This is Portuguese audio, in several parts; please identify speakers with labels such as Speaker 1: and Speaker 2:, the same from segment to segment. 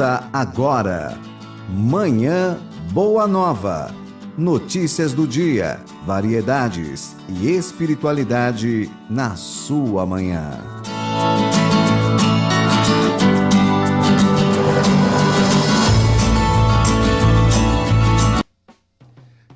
Speaker 1: Começa agora, Manhã Boa Nova. Notícias do dia, variedades e espiritualidade na sua manhã.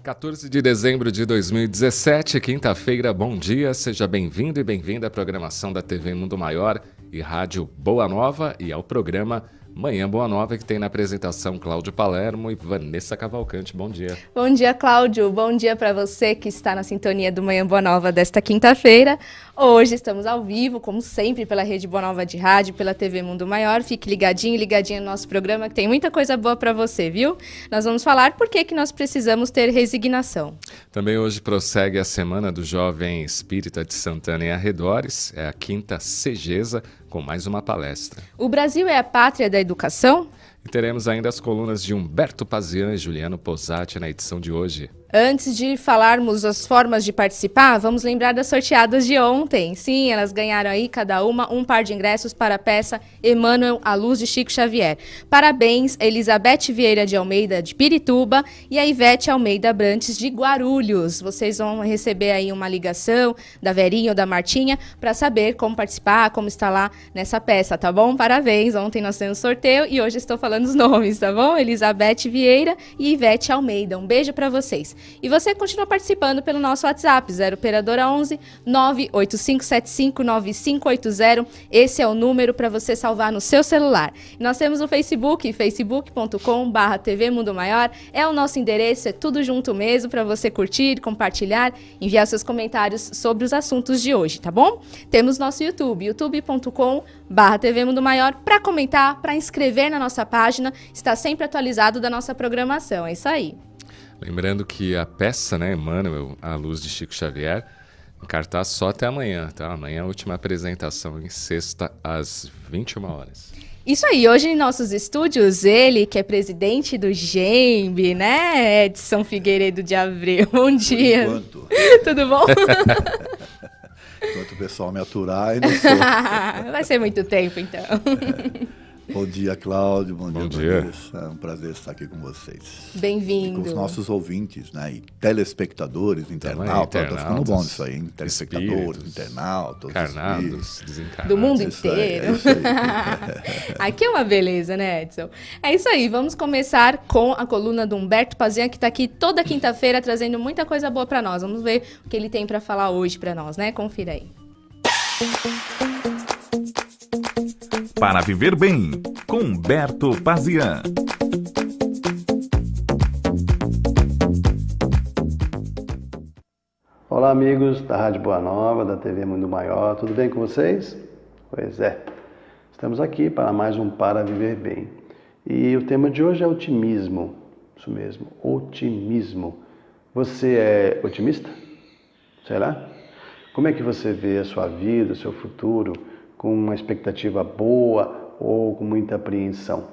Speaker 2: 14 de dezembro de 2017, quinta-feira, bom dia, seja bem-vindo e bem-vinda à programação da TV Mundo Maior e Rádio Boa Nova e ao programa Manhã Boa Nova, que tem na apresentação Cláudio Palermo e Vanessa Cavalcante. Bom dia.
Speaker 3: Bom dia, Cláudio. Bom dia para você que está na sintonia do Manhã Boa Nova desta quinta-feira. Hoje estamos ao vivo, como sempre, pela Rede Boa Nova de Rádio, pela TV Mundo Maior. Fique ligadinho no nosso programa, que tem muita coisa boa para você, viu? Nós vamos falar por que nós precisamos ter resignação.
Speaker 2: Também hoje prossegue a Semana do Jovem Espírita de Santana e Arredores, é a quinta Segesa, com mais uma palestra.
Speaker 3: O Brasil é a pátria da educação?
Speaker 2: E teremos ainda as colunas de Humberto Pazian e Juliano Posati na edição de hoje.
Speaker 3: Antes de falarmos as formas de participar, vamos lembrar das sorteadas de ontem. Sim, elas ganharam aí, cada uma, um par de ingressos para a peça Emmanuel, a Luz de Chico Xavier. Parabéns, Elizabeth Vieira de Almeida, de Pirituba, e a Ivete Almeida Brantes, de Guarulhos. Vocês vão receber aí uma ligação da Verinha ou da Martinha para saber como participar, como está lá nessa peça, tá bom? Parabéns, ontem nós temos sorteio e hoje estou falando os nomes, tá bom? Elizabeth Vieira e Ivete Almeida. Um beijo para vocês. E você continua participando pelo nosso WhatsApp, 0 Operadora 11 98575 9580. Esse é o número para você salvar no seu celular. E nós temos o Facebook, facebook.com/TV Mundo Maior. É o nosso endereço, é tudo junto mesmo para você curtir, compartilhar, enviar seus comentários sobre os assuntos de hoje, tá bom? Temos nosso YouTube, youtube.com/TV Mundo Maior, para comentar, para inscrever na nossa página, está sempre atualizado da nossa programação. É isso aí.
Speaker 2: Lembrando que a peça, né, Emmanuel, a Luz de Chico Xavier, em cartaz só até amanhã, tá? Amanhã é a última apresentação, em sexta, às 21 horas.
Speaker 3: Isso aí, hoje em nossos estúdios, ele que é presidente do GEMB, né, Edson Figueiredo de Abreu. Bom dia.
Speaker 4: Enquanto.
Speaker 3: Tudo bom?
Speaker 4: Enquanto o pessoal me aturar, eu não sou.
Speaker 3: Vai ser muito tempo, então.
Speaker 4: Bom dia, Cláudio. Bom dia,
Speaker 2: dia.
Speaker 4: Vanessa. É um prazer estar aqui com vocês.
Speaker 3: Bem-vindo.
Speaker 4: E com os nossos ouvintes, né? E telespectadores, internautas. Tá ficando bom isso aí, hein? Telespectadores, internautas.
Speaker 2: Encarnados, desencarnados.
Speaker 3: Do mundo
Speaker 4: Isso
Speaker 3: inteiro.
Speaker 4: aí, é isso aí.
Speaker 3: Aqui é uma beleza, né, Edson? É isso aí, vamos começar com a coluna do Humberto Pazian, que está aqui toda quinta-feira trazendo muita coisa boa para nós. Vamos ver o que ele tem para falar hoje para nós, né? Confira aí.
Speaker 5: Para viver bem, com Humberto Pazian.
Speaker 6: Olá, amigos da Rádio Boa Nova, da TV Mundo Maior, tudo bem com vocês? Pois é, estamos aqui para mais um Para Viver Bem. E o tema de hoje é otimismo, isso mesmo, otimismo. Você é otimista? Será? Como é que você vê a sua vida, o seu futuro, com uma expectativa boa ou com muita apreensão?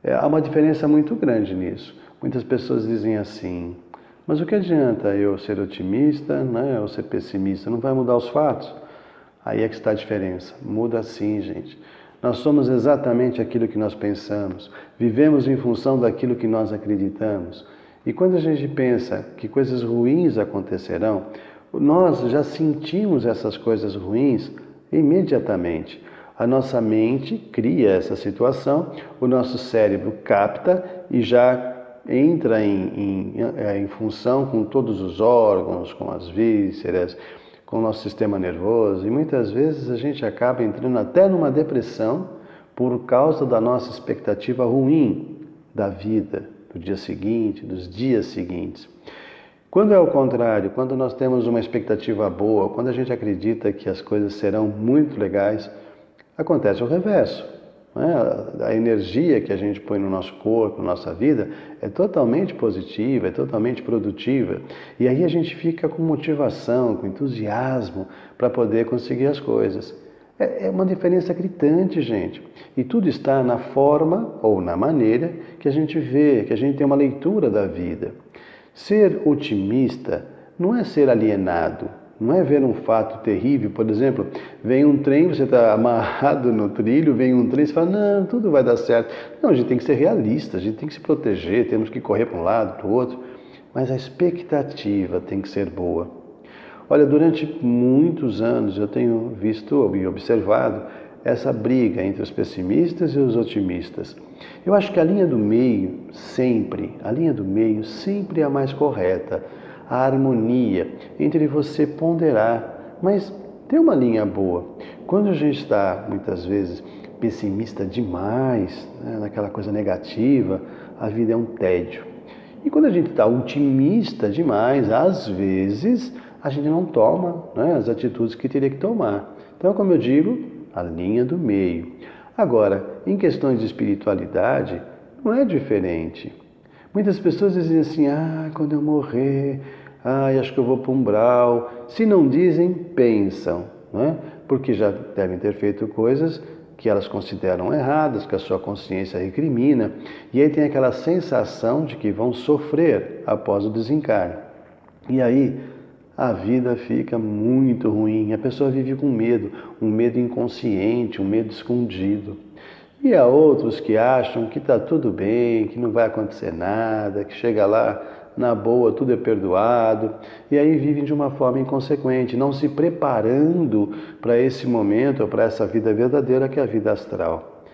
Speaker 6: Há uma diferença muito grande nisso. Muitas pessoas dizem assim, mas o que adianta eu ser otimista, né, ou ser pessimista? Não vai mudar os fatos? Aí é que está a diferença. Muda sim, gente. Nós somos exatamente aquilo que nós pensamos. Vivemos em função daquilo que nós acreditamos. E quando a gente pensa que coisas ruins acontecerão, nós já sentimos essas coisas ruins imediatamente. A nossa mente cria essa situação, o nosso cérebro capta e já entra em função com todos os órgãos, com as vísceras, com o nosso sistema nervoso. E muitas vezes a gente acaba entrando até numa depressão por causa da nossa expectativa ruim da vida, do dia seguinte, dos dias seguintes. Quando é o contrário, quando nós temos uma expectativa boa, quando a gente acredita que as coisas serão muito legais, acontece o reverso. Né? A energia que a gente põe no nosso corpo, na nossa vida, é totalmente positiva, é totalmente produtiva. E aí a gente fica com motivação, com entusiasmo para poder conseguir as coisas. É uma diferença gritante, gente. E tudo está na forma ou na maneira que a gente vê, que a gente tem uma leitura da vida. Ser otimista não é ser alienado, Não é ver um fato terrível, por exemplo, vem um trem, você está amarrado no trilho, vem um trem, você fala, não, tudo vai dar certo. Não, a gente tem que ser realista, a gente tem que se proteger, temos que correr para um lado, para o outro, mas a expectativa tem que ser boa. Olha, durante muitos anos eu tenho visto e observado essa briga entre os pessimistas e os otimistas. Eu acho que a linha do meio sempre é a mais correta. A harmonia entre você ponderar, mas tem uma linha boa. Quando a gente está, muitas vezes, pessimista demais, né, naquela coisa negativa, a vida é um tédio. E quando a gente está otimista demais, às vezes, a gente não toma, né, as atitudes que teria que tomar. Então, como eu digo, a linha do meio. Agora, em questões de espiritualidade, não é diferente. Muitas pessoas dizem assim, quando eu morrer, acho que eu vou para o umbral. Se não dizem, pensam, né? Porque já devem ter feito coisas que elas consideram erradas, que a sua consciência recrimina, e aí tem aquela sensação de que vão sofrer após o desencarne. E aí a vida fica muito ruim, a pessoa vive com medo, um medo inconsciente, um medo escondido. E há outros que acham que está tudo bem, que não vai acontecer nada, que chega lá, na boa, tudo é perdoado, e aí vivem de uma forma inconsequente, não se preparando para esse momento, ou para essa vida verdadeira que é a vida astral.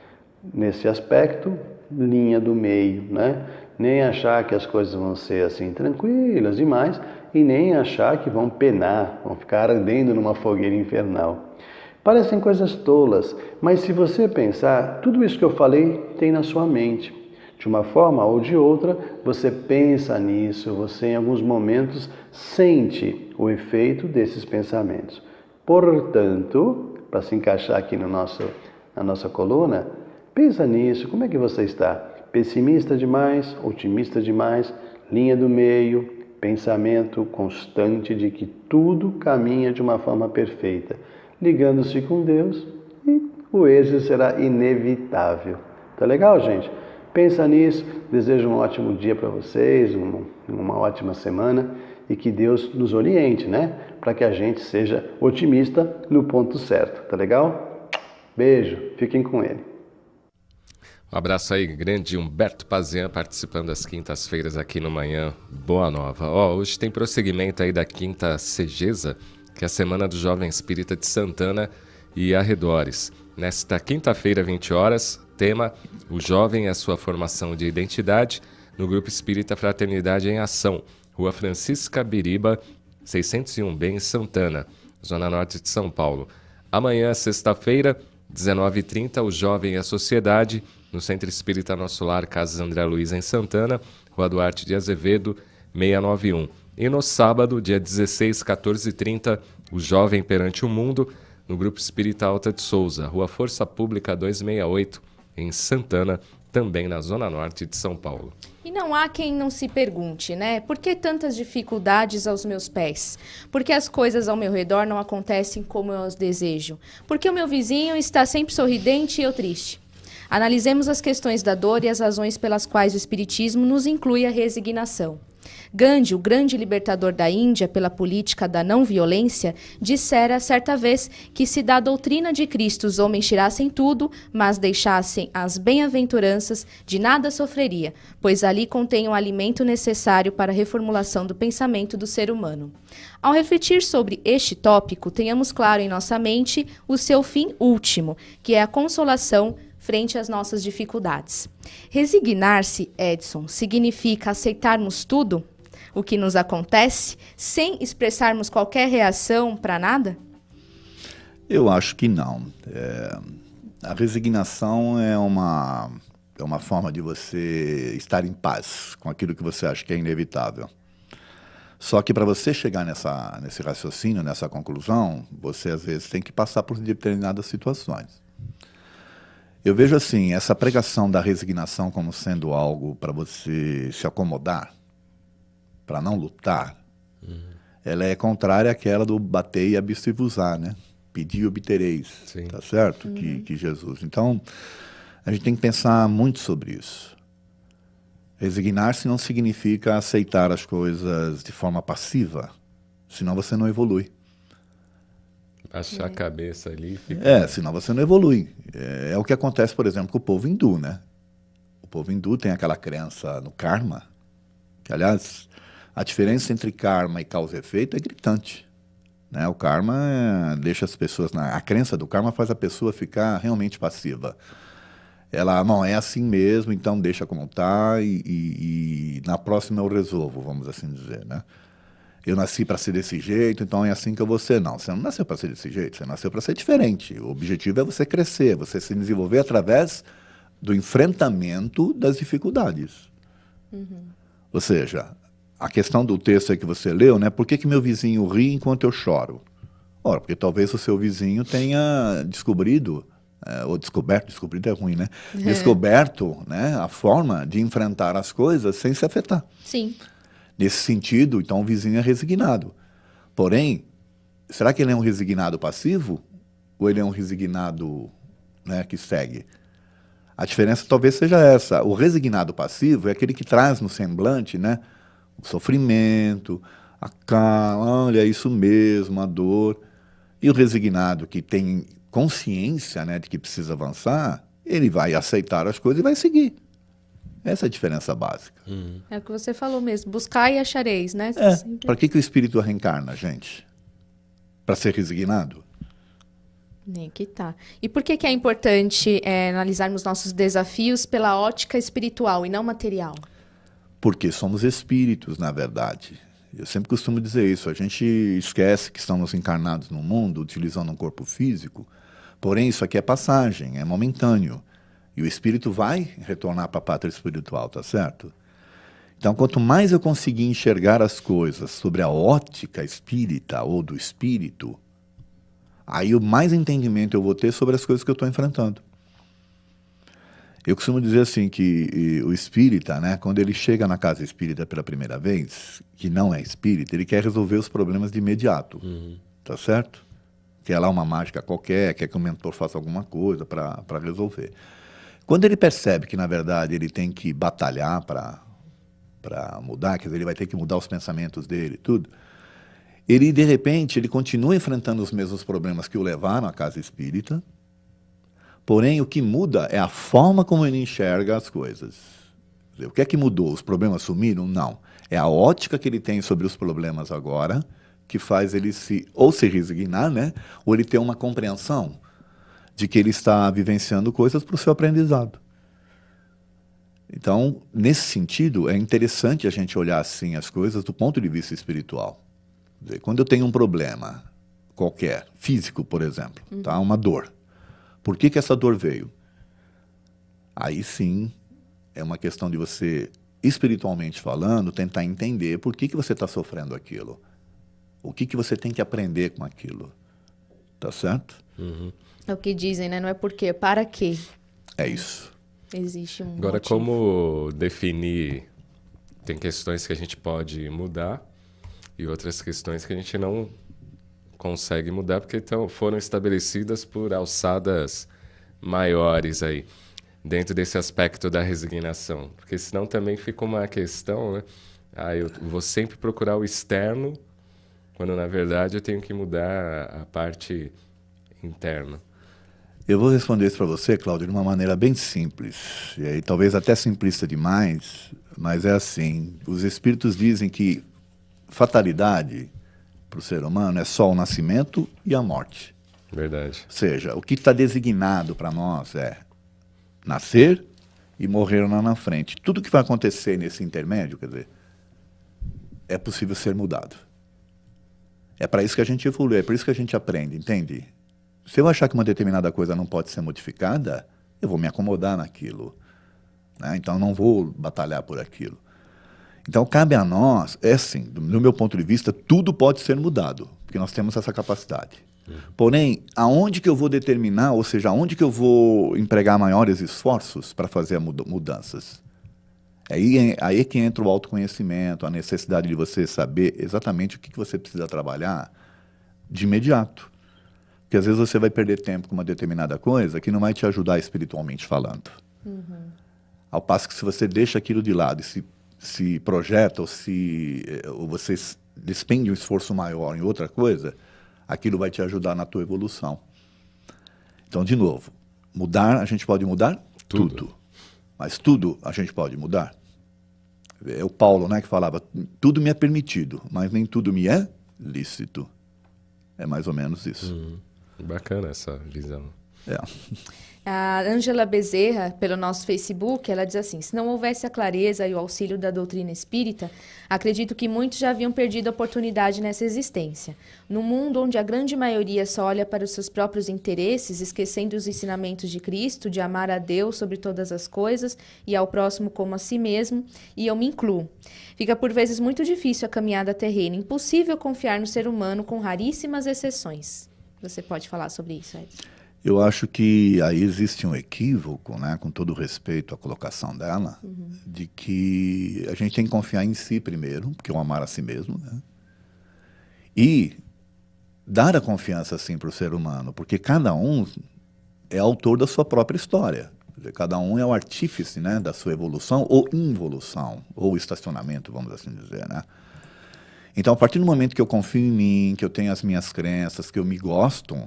Speaker 6: Nesse aspecto, linha do meio, né? Nem achar que as coisas vão ser assim tranquilas demais, e nem achar que vão penar, vão ficar ardendo numa fogueira infernal. Parecem coisas tolas, mas se você pensar, tudo isso que eu falei tem na sua mente. De uma forma ou de outra, você pensa nisso, você em alguns momentos sente o efeito desses pensamentos. Portanto, para se encaixar aqui na nossa coluna, pensa nisso, como é que você está? Pessimista demais, otimista demais, linha do meio, pensamento constante de que tudo caminha de uma forma perfeita. Ligando-se com Deus, e o êxito será inevitável. Tá legal, gente? Pensa nisso, desejo um ótimo dia para vocês, uma ótima semana e que Deus nos oriente, né? Para que a gente seja otimista no ponto certo, tá legal? Beijo, fiquem com ele.
Speaker 2: Um abraço aí, grande Humberto Pazian, participando das quintas-feiras aqui no Manhã Boa Nova. Hoje tem prosseguimento aí da Quinta Segesa, que é a Semana do Jovem Espírita de Santana e arredores. Nesta quinta-feira, 20 horas, tema: o jovem e a sua formação de identidade, no Grupo Espírita Fraternidade em Ação, Rua Francisca Biriba, 601B, em Santana, Zona Norte de São Paulo. Amanhã, sexta-feira, 19h30, o jovem e a sociedade, no Centro Espírita Nosso Lar, Casas André Luiz, em Santana, Rua Duarte de Azevedo, 691. E no sábado, dia 16, 14h30, o Jovem Perante o Mundo, no Grupo Espírita Alta de Souza, Rua Força Pública 268, em Santana, também na Zona Norte de São Paulo.
Speaker 3: E não há quem não se pergunte, né? Por que tantas dificuldades aos meus pés? Por que as coisas ao meu redor não acontecem como eu as desejo? Por que o meu vizinho está sempre sorridente e eu triste? Analisemos as questões da dor e as razões pelas quais o Espiritismo nos inclui a resignação. Gandhi, o grande libertador da Índia pela política da não-violência, dissera certa vez que se da doutrina de Cristo os homens tirassem tudo, mas deixassem as bem-aventuranças, de nada sofreria, pois ali contém o alimento necessário para a reformulação do pensamento do ser humano. Ao refletir sobre este tópico, tenhamos claro em nossa mente o seu fim último, que é a consolação frente às nossas dificuldades. Resignar-se, Edson, significa aceitarmos tudo o que nos acontece sem expressarmos qualquer reação para nada?
Speaker 4: Eu acho que não. A resignação é uma forma de você estar em paz com aquilo que você acha que é inevitável. Só que para você chegar nesse raciocínio, nessa conclusão, você às vezes tem que passar por determinadas situações. Eu vejo assim, essa pregação da resignação como sendo algo para você se acomodar, para não lutar, ela é contrária àquela do bater e abster-vos-á, né? Pedir e obtereis, tá certo? Que Jesus. Então, a gente tem que pensar muito sobre isso. Resignar-se não significa aceitar as coisas de forma passiva, senão você não evolui.
Speaker 2: Baixar a cabeça ali e fica...
Speaker 4: Senão você não evolui. É o que acontece, por exemplo, com o povo hindu, né? O povo hindu tem aquela crença no karma, que, aliás, a diferença entre karma e causa e efeito é gritante. Né? O karma deixa as pessoas... A crença do karma faz a pessoa ficar realmente passiva. Ela não é assim mesmo, então deixa como está e na próxima eu resolvo, vamos assim dizer, né? Eu nasci para ser desse jeito, então é assim que eu vou ser. Não, você não nasceu para ser desse jeito, você nasceu para ser diferente. O objetivo é você crescer, você se desenvolver através do enfrentamento das dificuldades. Ou seja, a questão do texto aí que você leu, né? Por que meu vizinho ri enquanto eu choro? Ora, porque talvez o seu vizinho tenha descobrido, ou descobrido é ruim, né? Descoberto, né, a forma de enfrentar as coisas sem se afetar.
Speaker 3: Sim.
Speaker 4: Nesse sentido, então, o vizinho é resignado. Porém, será que ele é um resignado passivo ou ele é um resignado, né, que segue? A diferença talvez seja essa. O resignado passivo é aquele que traz no semblante, né, o sofrimento, a calma, olha, é isso mesmo, a dor. E o resignado que tem consciência, né, de que precisa avançar, ele vai aceitar as coisas e vai seguir. Essa é a diferença básica.
Speaker 3: É o que você falou mesmo. Buscar e achareis, né?
Speaker 4: Para que o espírito reencarna, gente? Para ser resignado?
Speaker 3: Nem que tá. E por que é importante analisarmos nossos desafios pela ótica espiritual e não material?
Speaker 4: Porque somos espíritos, na verdade. Eu sempre costumo dizer isso. A gente esquece que estamos encarnados no mundo, utilizando um corpo físico. Porém, isso aqui é passagem, é momentâneo. E o espírito vai retornar para a pátria espiritual, tá certo? Então, quanto mais eu conseguir enxergar as coisas sobre a ótica espírita ou do espírito, aí mais entendimento eu vou ter sobre as coisas que eu estou enfrentando. Eu costumo dizer assim que o espírita, né, quando ele chega na casa espírita pela primeira vez, que não é espírita, ele quer resolver os problemas de imediato, tá certo? Quer lá uma mágica qualquer, quer que o mentor faça alguma coisa para resolver. Quando ele percebe que, na verdade, ele tem que batalhar para mudar, quer dizer, ele vai ter que mudar os pensamentos dele e tudo, ele, de repente, ele continua enfrentando os mesmos problemas que o levaram à casa espírita, porém, o que muda é a forma como ele enxerga as coisas. Quer dizer, o que é que mudou? Os problemas sumiram? Não. É a ótica que ele tem sobre os problemas agora que faz ele se resignar, né? Ou ele ter uma compreensão de que ele está vivenciando coisas para o seu aprendizado. Então, nesse sentido, é interessante a gente olhar assim as coisas do ponto de vista espiritual. Quer dizer, quando eu tenho um problema qualquer, físico, por exemplo, tá? Uma dor. Por que essa dor veio? Aí sim, é uma questão de você, espiritualmente falando, tentar entender por que você está sofrendo aquilo. O que você tem que aprender com aquilo. Tá certo?
Speaker 3: É o que dizem, né? Não é por quê, para quê.
Speaker 4: É isso.
Speaker 3: Existe um
Speaker 2: Agora,
Speaker 3: motivo.
Speaker 2: como definir... Tem questões que a gente pode mudar e outras questões que a gente não consegue mudar porque foram estabelecidas por alçadas maiores aí, dentro desse aspecto da resignação. Porque senão também fica uma questão, né? Eu vou sempre procurar o externo, quando na verdade eu tenho que mudar a parte interna.
Speaker 4: Eu vou responder isso para você, Cláudio, de uma maneira bem simples. E aí, talvez até simplista demais, mas é assim. Os espíritos dizem que fatalidade para o ser humano é só o nascimento e a morte.
Speaker 2: Verdade.
Speaker 4: Ou seja, o que está designado para nós é nascer e morrer lá na frente. Tudo que vai acontecer nesse intermédio, quer dizer, é possível ser mudado. É para isso que a gente evolui, é por isso que a gente aprende, entende? Se eu achar que uma determinada coisa não pode ser modificada, eu vou me acomodar naquilo, né? Então, não vou batalhar por aquilo. Então, cabe a nós, assim, do meu ponto de vista, tudo pode ser mudado, porque nós temos essa capacidade. Porém, aonde que eu vou determinar, ou seja, aonde que eu vou empregar maiores esforços para fazer mudanças? Aí que entra o autoconhecimento, a necessidade de você saber exatamente o que você precisa trabalhar de imediato. Porque às vezes você vai perder tempo com uma determinada coisa que não vai te ajudar espiritualmente falando. Ao passo que se você deixa aquilo de lado e se projeta ou você despende um esforço maior em outra coisa, aquilo vai te ajudar na tua evolução. Então, de novo, mudar, a gente pode mudar? Tudo. Mas tudo a gente pode mudar? É o Paulo, né, que falava, tudo me é permitido, mas nem tudo me é lícito. É mais ou menos isso.
Speaker 2: Bacana essa visão.
Speaker 4: É.
Speaker 3: A Ângela Bezerra, pelo nosso Facebook, ela diz assim: se não houvesse a clareza e o auxílio da doutrina espírita, acredito que muitos já haviam perdido a oportunidade nessa existência. No mundo onde a grande maioria só olha para os seus próprios interesses, esquecendo os ensinamentos de Cristo, de amar a Deus sobre todas as coisas e ao próximo como a si mesmo, e eu me incluo. Fica por vezes muito difícil a caminhada terrena, impossível confiar no ser humano com raríssimas exceções. Você pode falar sobre isso, Edson?
Speaker 4: Eu acho que aí existe um equívoco, né, com todo o respeito à colocação dela, de que a gente tem que confiar em si primeiro, porque é o amar a si mesmo, né? E dar a confiança, assim, para o ser humano, porque cada um é autor da sua própria história. Quer dizer, cada um é o artífice, né, da sua evolução ou involução, ou estacionamento, vamos assim dizer, né? Então, a partir do momento que eu confio em mim, que eu tenho as minhas crenças, que eu me gosto,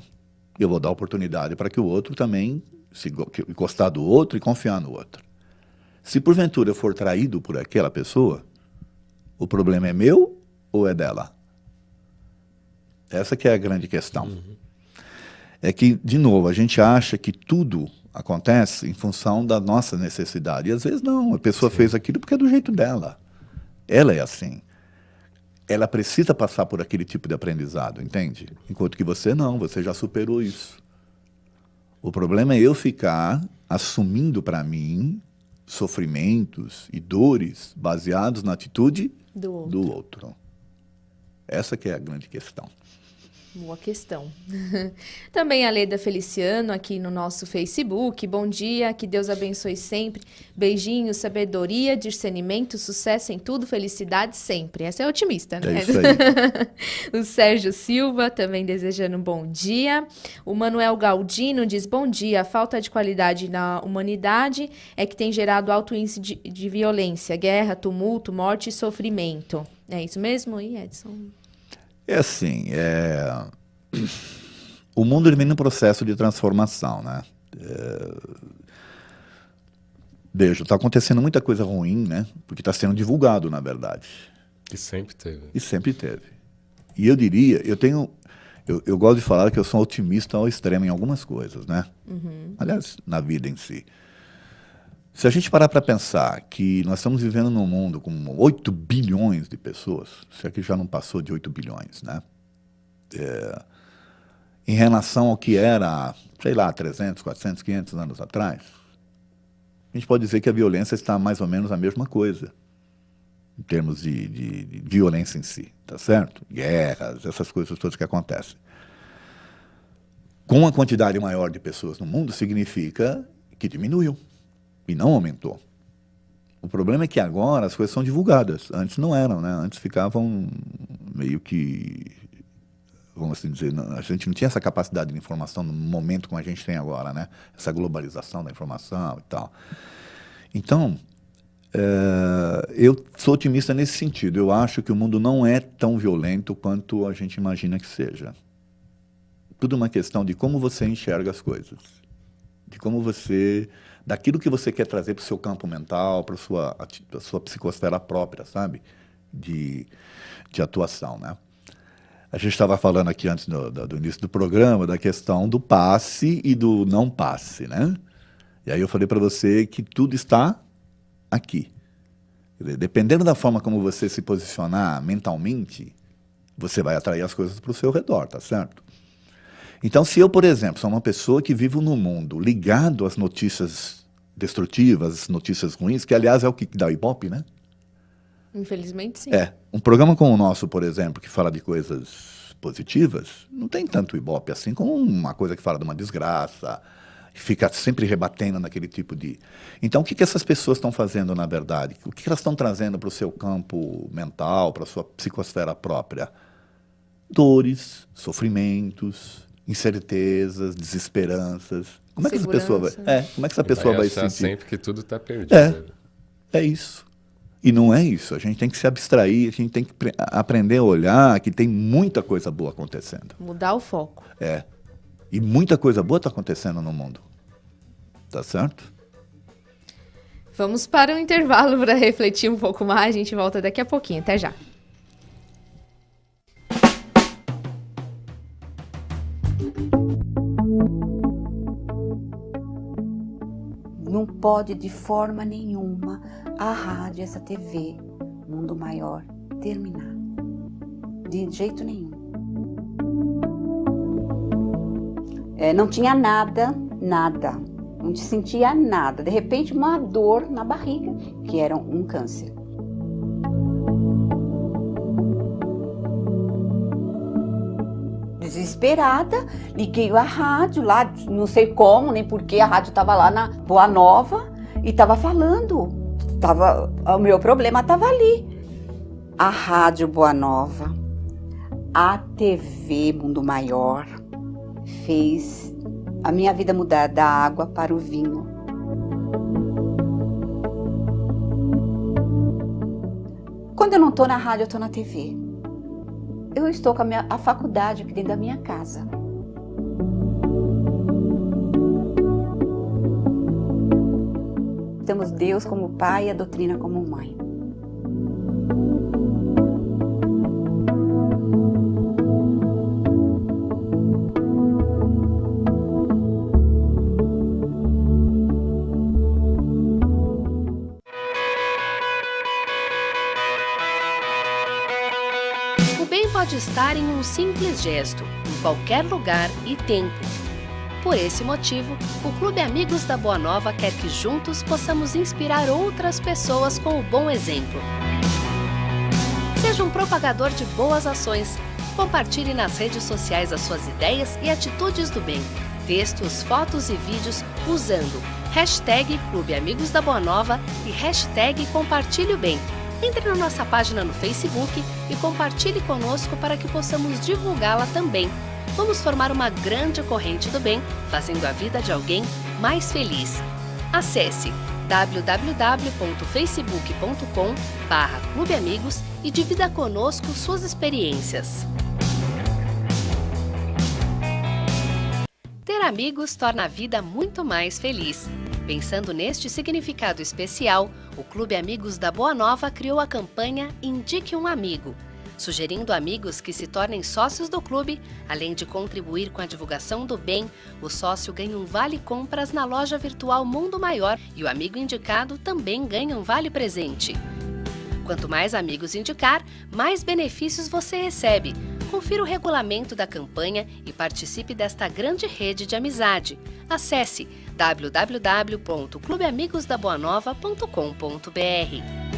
Speaker 4: eu vou dar oportunidade para que o outro também gostar do outro e confiar no outro. Se porventura eu for traído por aquela pessoa, o problema é meu ou é dela? Essa que é a grande questão. É que, de novo, a gente acha que tudo acontece em função da nossa necessidade. E às vezes não, a pessoa fez aquilo porque é do jeito dela. Ela é assim. Ela precisa passar por aquele tipo de aprendizado, entende? Enquanto que você não, você já superou isso. O problema é eu ficar assumindo para mim sofrimentos e dores baseados na atitude do outro. Essa que é a grande questão.
Speaker 3: Boa questão. Também a Leda Feliciano aqui no nosso Facebook. Bom dia, que Deus abençoe sempre. Beijinhos, sabedoria, discernimento, sucesso em tudo, felicidade sempre. Essa é otimista, né?
Speaker 4: É isso aí.
Speaker 3: O Sérgio Silva também desejando um bom dia. O Manuel Galdino diz: bom dia, a falta de qualidade na humanidade é que tem gerado alto índice de violência, guerra, tumulto, morte e sofrimento. É isso mesmo, Edson?
Speaker 4: É assim, o mundo vem num processo de transformação, né? Veja, está acontecendo muita coisa ruim, né? Porque está sendo divulgado, na verdade.
Speaker 2: E sempre teve.
Speaker 4: E sempre teve. E eu diria, eu gosto de falar que eu sou otimista ao extremo em algumas coisas, né? Aliás, na vida em si. Se a gente parar para pensar que nós estamos vivendo num mundo com 8 bilhões de pessoas, se aqui já não passou de 8 bilhões, né? Em relação ao que era, sei lá, 300, 400, 500 anos atrás, a gente pode dizer que a violência está mais ou menos a mesma coisa, em termos de violência em si, tá certo? Guerras, essas coisas todas que acontecem. Com a quantidade maior de pessoas no mundo, significa que diminuiu. E não aumentou. O problema é que agora as coisas são divulgadas. Antes não eram, né? Antes ficavam meio que, vamos assim dizer, a gente não tinha essa capacidade de informação no momento como a gente tem agora, né? Essa globalização da informação e tal. Então, eu sou otimista nesse sentido. Eu acho que o mundo não é tão violento quanto a gente imagina que seja. Tudo uma questão de como você enxerga as coisas. De como você... daquilo que você quer trazer para o seu campo mental, para a sua psicosfera própria, sabe? De atuação, né? A gente estava falando aqui antes do início do programa da questão do passe e do não passe, né? E aí eu falei para você que tudo está aqui. Quer dizer, dependendo da forma como você se posicionar mentalmente, você vai atrair as coisas para o seu redor, tá certo? Então, se eu, por exemplo, sou uma pessoa que vivo no mundo ligado às notícias destrutivas, notícias ruins, que, aliás, é o que dá o Ibope, né?
Speaker 3: Infelizmente, sim.
Speaker 4: Um programa como o nosso, por exemplo, que fala de coisas positivas, não tem tanto Ibope assim como uma coisa que fala de uma desgraça, fica sempre rebatendo naquele tipo de... Então, o que essas pessoas estão fazendo, na verdade? O que elas estão trazendo para o seu campo mental, para a sua psicosfera própria? Dores, sofrimentos... incertezas, desesperanças. Como é que essa pessoa vai? Como é que essa pessoa vai se sentir?
Speaker 2: Sempre que tudo está perdido.
Speaker 4: É isso. E não é isso. A gente tem que se abstrair, a gente tem que aprender a olhar que tem muita coisa boa acontecendo.
Speaker 3: Mudar o foco.
Speaker 4: É. E muita coisa boa está acontecendo no mundo. Tá certo?
Speaker 3: Vamos para um intervalo para refletir um pouco mais. A gente volta daqui a pouquinho. Até já.
Speaker 7: Não pode de forma nenhuma a rádio, essa TV, Mundo Maior, terminar. De jeito nenhum. Não tinha nada. Não sentia nada. De repente, uma dor na barriga, que era um câncer. Desesperada, liguei a rádio lá, não sei como, nem porquê, a rádio estava lá na Boa Nova e estava falando. O meu problema estava ali. A Rádio Boa Nova, a TV Mundo Maior, fez a minha vida mudar da água para o vinho. Quando eu não estou na rádio, eu estou na TV. Eu estou com a faculdade aqui dentro da minha casa. Temos Deus como pai e a doutrina como mãe.
Speaker 8: Pode estar em um simples gesto, em qualquer lugar e tempo. Por esse motivo, o Clube Amigos da Boa Nova quer que juntos possamos inspirar outras pessoas com o bom exemplo. Seja um propagador de boas ações. Compartilhe nas redes sociais as suas ideias e atitudes do bem. Textos, fotos e vídeos usando hashtag Clube Amigos da Boa Nova e hashtag Compartilhe o Bem. Entre na nossa página no Facebook e compartilhe conosco para que possamos divulgá-la também. Vamos formar uma grande corrente do bem, fazendo a vida de alguém mais feliz. Acesse www.facebook.com/clubeamigos e divida conosco suas experiências. Ter amigos torna a vida muito mais feliz. Pensando neste significado especial, o Clube Amigos da Boa Nova criou a campanha Indique um Amigo, sugerindo amigos que se tornem sócios do clube. Além de contribuir com a divulgação do bem, o sócio ganha um vale-compras na loja virtual Mundo Maior e o amigo indicado também ganha um vale-presente. Quanto mais amigos indicar, mais benefícios você recebe. Confira o regulamento da campanha e participe desta grande rede de amizade. Acesse www.clubeamigosdaboanova.com.br.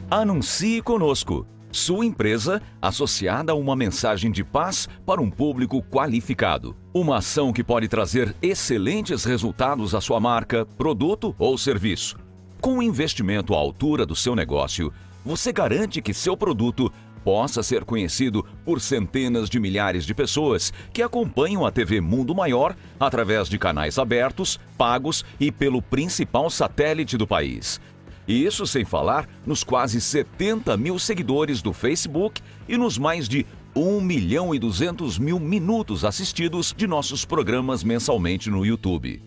Speaker 9: Anuncie conosco. Sua empresa associada a uma mensagem de paz para um público qualificado. Uma ação que pode trazer excelentes resultados à sua marca, produto ou serviço. Com um investimento à altura do seu negócio, você garante que seu produto possa ser conhecido por centenas de milhares de pessoas que acompanham a TV Mundo Maior através de canais abertos, pagos e pelo principal satélite do país. E isso sem falar nos quase 70 mil seguidores do Facebook e nos mais de 1.200.000 minutos assistidos de nossos programas mensalmente no YouTube.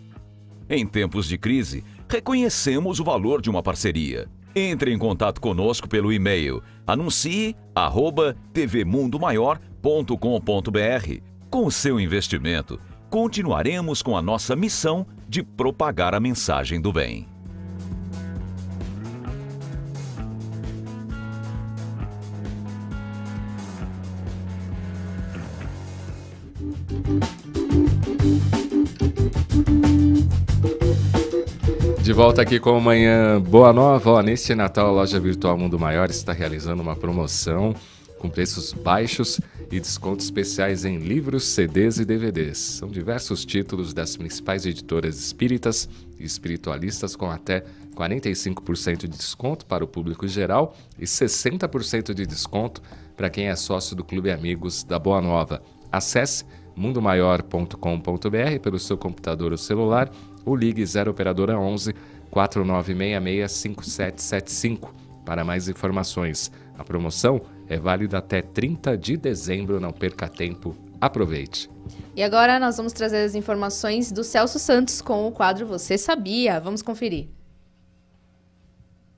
Speaker 9: Em tempos de crise, reconhecemos o valor de uma parceria. Entre em contato conosco pelo e-mail anuncie@tvmundomaior.com.br. Com o seu investimento, continuaremos com a nossa missão de propagar a mensagem do bem.
Speaker 2: De volta aqui com Manhã Boa Nova. Neste Natal, a loja virtual Mundo Maior está realizando uma promoção com preços baixos e descontos especiais em livros, CDs e DVDs. São diversos títulos das principais editoras espíritas e espiritualistas com até 45% de desconto para o público geral e 60% de desconto para quem é sócio do Clube Amigos da Boa Nova. Acesse mundomaior.com.br pelo seu computador ou celular ou ligue 0 operadora 11 4966 5775 para mais informações. A promoção é válida até 30 de dezembro, não perca tempo, aproveite.
Speaker 3: E agora nós vamos trazer as informações do Celso Santos com o quadro Você Sabia? Vamos conferir.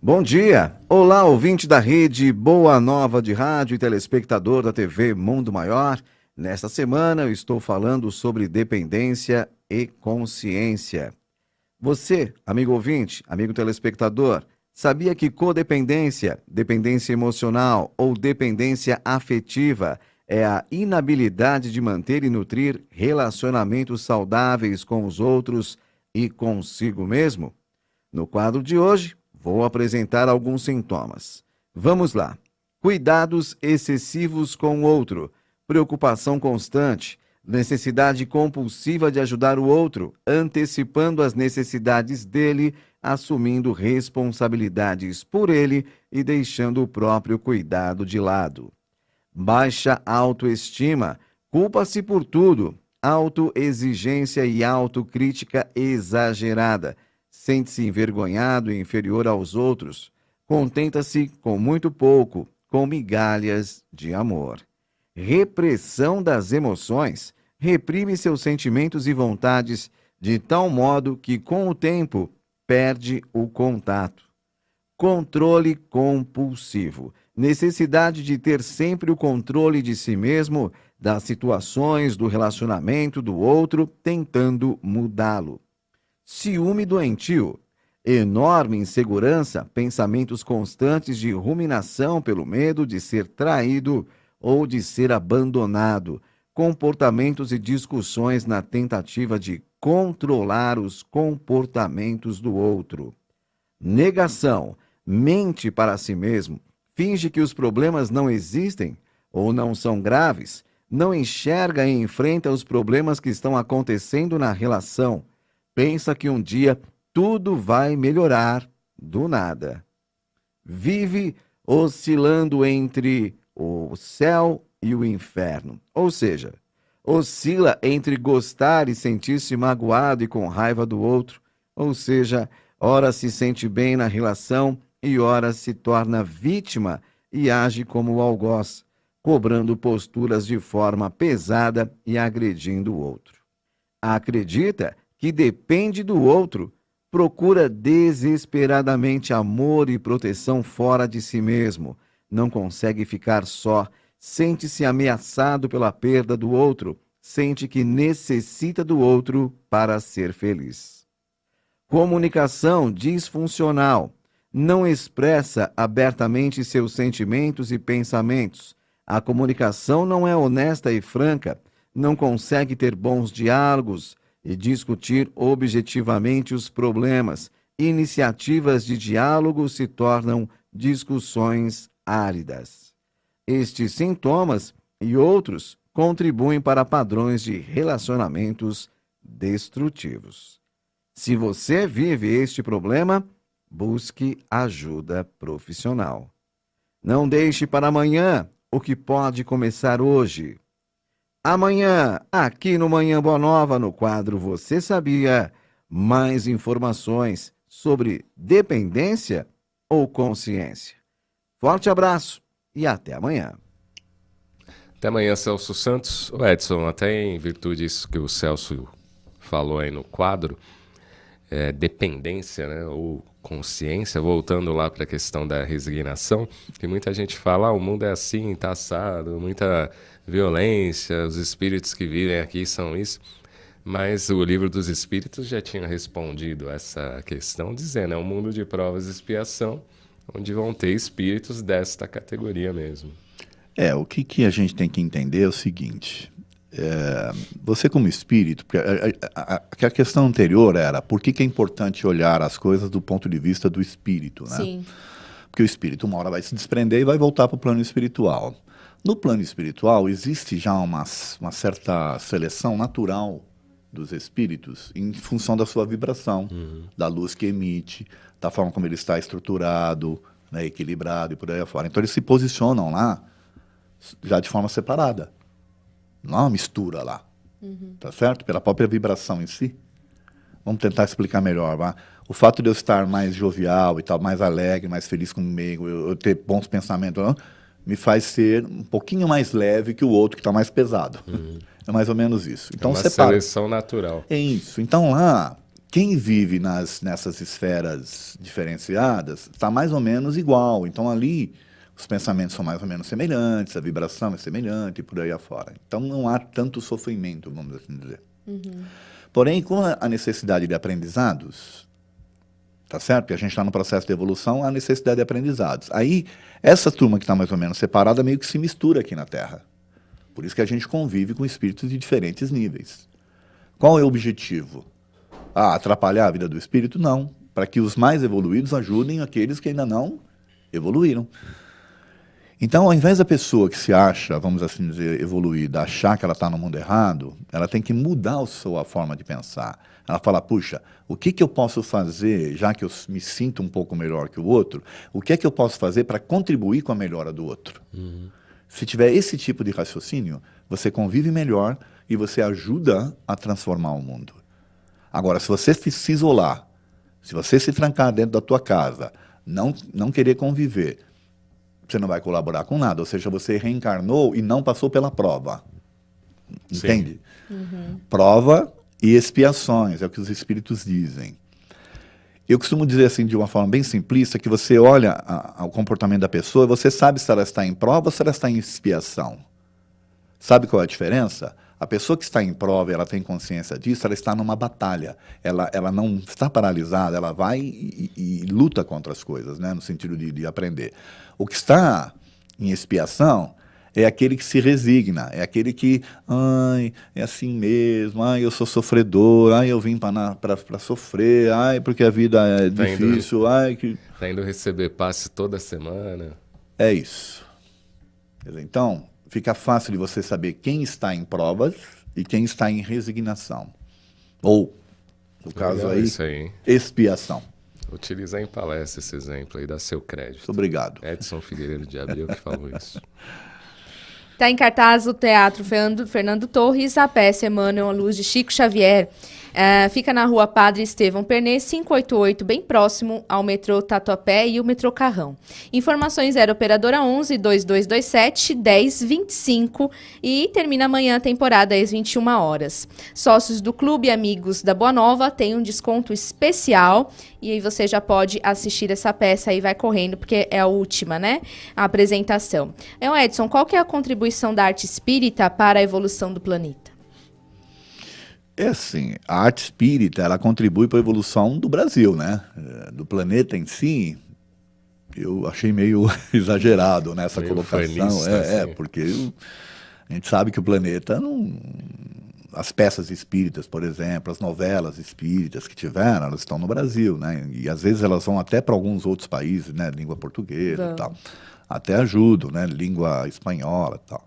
Speaker 1: Bom dia! Olá, ouvinte da rede Boa Nova de rádio e telespectador da TV Mundo Maior. Nesta semana eu estou falando sobre dependência e consciência. Você, amigo ouvinte, amigo telespectador, sabia que codependência, dependência emocional ou dependência afetiva é a inabilidade de manter e nutrir relacionamentos saudáveis com os outros e consigo mesmo? No quadro de hoje, vou apresentar alguns sintomas. Vamos lá. Cuidados excessivos com o outro, preocupação constante, necessidade compulsiva de ajudar o outro, antecipando as necessidades dele, assumindo responsabilidades por ele e deixando o próprio cuidado de lado. Baixa autoestima, culpa-se por tudo, autoexigência e autocrítica exagerada, sente-se envergonhado e inferior aos outros, contenta-se com muito pouco, com migalhas de amor. Repressão das emoções, reprime seus sentimentos e vontades de tal modo que, com o tempo, perde o contato. Controle compulsivo, necessidade de ter sempre o controle de si mesmo, das situações, do relacionamento do outro, tentando mudá-lo. Ciúme doentio, enorme insegurança, pensamentos constantes de ruminação pelo medo de ser traído ou de ser abandonado, comportamentos e discussões na tentativa de controlar os comportamentos do outro. Negação, mente para si mesmo, finge que os problemas não existem ou não são graves, não enxerga e enfrenta os problemas que estão acontecendo na relação, pensa que um dia tudo vai melhorar do nada. Vive oscilando entre o céu e o inferno, ou seja, oscila entre gostar e sentir-se magoado e com raiva do outro, ou seja, ora se sente bem na relação e ora se torna vítima e age como algoz, cobrando posturas de forma pesada e agredindo o outro. Acredita que depende do outro, procura desesperadamente amor e proteção fora de si mesmo, não consegue ficar só, sente-se ameaçado pela perda do outro, sente que necessita do outro para ser feliz. Comunicação disfuncional, não expressa abertamente seus sentimentos e pensamentos. A comunicação não é honesta e franca, não consegue ter bons diálogos e discutir objetivamente os problemas. Iniciativas de diálogo se tornam discussões áridas. Estes sintomas e outros contribuem para padrões de relacionamentos destrutivos. Se você vive este problema, busque ajuda profissional. Não deixe para amanhã o que pode começar hoje. Amanhã, aqui no Manhã Boa Nova, no quadro Você Sabia, mais informações sobre dependência ou consciência. Forte abraço e até amanhã.
Speaker 2: Até amanhã, Celso Santos. O Edson, até em virtude disso que o Celso falou aí no quadro, dependência, né, ou consciência, voltando lá para a questão da resignação, que muita gente fala, o mundo é assim, está assado, muita violência, os espíritos que vivem aqui são isso, mas o Livro dos Espíritos já tinha respondido essa questão, dizendo, é um mundo de provas e expiação, onde vão ter espíritos desta categoria mesmo.
Speaker 4: O que a gente tem que entender é o seguinte, você como espírito, a questão anterior era por que é importante olhar as coisas do ponto de vista do espírito, né?
Speaker 3: Sim.
Speaker 4: Porque o espírito uma hora vai se desprender e vai voltar para o plano espiritual. No plano espiritual, existe já uma certa seleção natural dos espíritos em função da sua vibração, da luz que emite, da forma como ele está estruturado, né, equilibrado e por aí afora. Então, eles se posicionam lá já de forma separada. Não há uma mistura lá, tá certo? Pela própria vibração em si. Vamos tentar explicar melhor, vá? O fato de eu estar mais jovial e tal, mais alegre, mais feliz comigo, eu ter bons pensamentos, me faz ser um pouquinho mais leve que o outro que está mais pesado. É mais ou menos isso. Então,
Speaker 2: É uma
Speaker 4: separa.
Speaker 2: seleção natural.
Speaker 4: É isso. Então, lá, quem vive nessas esferas diferenciadas está mais ou menos igual. Então, ali, os pensamentos são mais ou menos semelhantes, a vibração é semelhante e por aí afora. Então, não há tanto sofrimento, vamos assim dizer. Porém, com a necessidade de aprendizados, tá certo? Porque a gente está no processo de evolução, há necessidade de aprendizados. Aí, essa turma que está mais ou menos separada meio que se mistura aqui na Terra. Por isso que a gente convive com espíritos de diferentes níveis. Qual é o objetivo? Atrapalhar a vida do espírito? Não. Para que os mais evoluídos ajudem aqueles que ainda não evoluíram. Então, ao invés da pessoa que se acha, vamos assim dizer, evoluída, achar que ela está no mundo errado, ela tem que mudar a sua forma de pensar. Ela fala, puxa, o que eu posso fazer, já que eu me sinto um pouco melhor que o outro, o que é que eu posso fazer para contribuir com a melhora do outro? Se tiver esse tipo de raciocínio, você convive melhor e você ajuda a transformar o mundo. Agora, se você se isolar, se você se trancar dentro da tua casa, não querer conviver, você não vai colaborar com nada. Ou seja, você reencarnou e não passou pela prova. Entende? Prova e expiações, é o que os espíritos dizem. Eu costumo dizer assim, de uma forma bem simplista, que você olha o comportamento da pessoa e você sabe se ela está em prova ou se ela está em expiação. Sabe qual é a diferença? A pessoa que está em prova, ela tem consciência disso, ela está numa batalha. Ela não está paralisada, ela vai e luta contra as coisas, né, no sentido de aprender. O que está em expiação é aquele que se resigna, é aquele que, é assim mesmo, eu sou sofredor, eu vim para sofrer, porque a vida é difícil, que...
Speaker 2: Tá indo receber passe toda semana.
Speaker 4: É isso. Então, fica fácil de você saber quem está em provas e quem está em resignação. Ou, no caso aí, expiação.
Speaker 2: Utilizar em palestra esse exemplo aí, dá seu crédito.
Speaker 4: Muito obrigado.
Speaker 2: Edson Figueiredo de Abreu que falou isso.
Speaker 3: Está em cartaz o Teatro Fernando Torres, a peça Emmanuel à Luz de Chico Xavier. Fica na rua Padre Estevão Pernê, 588, bem próximo ao metrô Tatuapé e o metrô Carrão. Informações era operadora 11 2227 1025 e termina amanhã a temporada às 21 horas. Sócios do Clube Amigos da Boa Nova têm um desconto especial e aí você já pode assistir essa peça aí, vai correndo, porque é a última, né? A apresentação. Então, Edson, qual que é a contribuição da arte espírita para a evolução do planeta?
Speaker 4: É assim, a arte espírita, ela contribui para a evolução do Brasil, né? Do planeta em si, eu achei meio exagerado nessa colocação. Porque a gente sabe que o planeta não... As peças espíritas, por exemplo, as novelas espíritas que tiveram, elas estão no Brasil, né? E às vezes elas vão até para alguns outros países, né? Língua portuguesa e tal. Até ajudam, né? Língua espanhola e tal.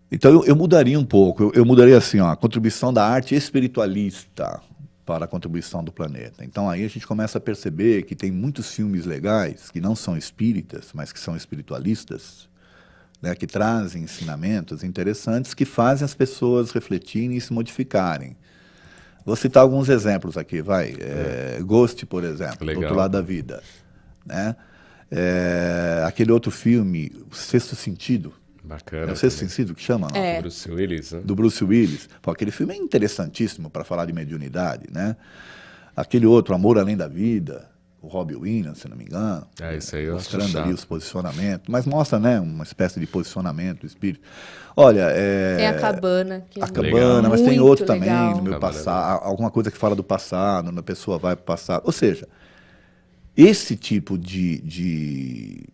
Speaker 4: Então eu mudaria um pouco, eu mudaria assim, a contribuição da arte espiritualista para a contribuição do planeta. Então aí a gente começa a perceber que tem muitos filmes legais que não são espíritas, mas que são espiritualistas, né, que trazem ensinamentos interessantes que fazem as pessoas refletirem e se modificarem. Vou citar alguns exemplos aqui, vai. Ghost, por exemplo,
Speaker 2: Legal.
Speaker 4: Do Outro Lado da Vida. Né? Aquele outro filme, O Sexto Sentido.
Speaker 2: Bacana.
Speaker 4: É O Sexto Sentido que chama? Não?
Speaker 2: Do Bruce Willis, né?
Speaker 4: Do Bruce Willis. Pô, aquele filme é interessantíssimo para falar de mediunidade, né? Aquele outro, Amor Além da Vida, o Robbie Williams, se não me engano.
Speaker 2: Isso aí eu acho
Speaker 4: mostrando ali
Speaker 2: chato.
Speaker 4: os posicionamentos, mas mostra, né, uma espécie de posicionamento do espírito. Olha,
Speaker 3: Tem a Cabana. Que
Speaker 4: a
Speaker 3: é
Speaker 4: Cabana, mas tem
Speaker 3: muito
Speaker 4: outro
Speaker 3: legal.
Speaker 4: também, no meu passado, alguma coisa que fala do passado, onde a pessoa vai para o passado. Ou seja, esse tipo de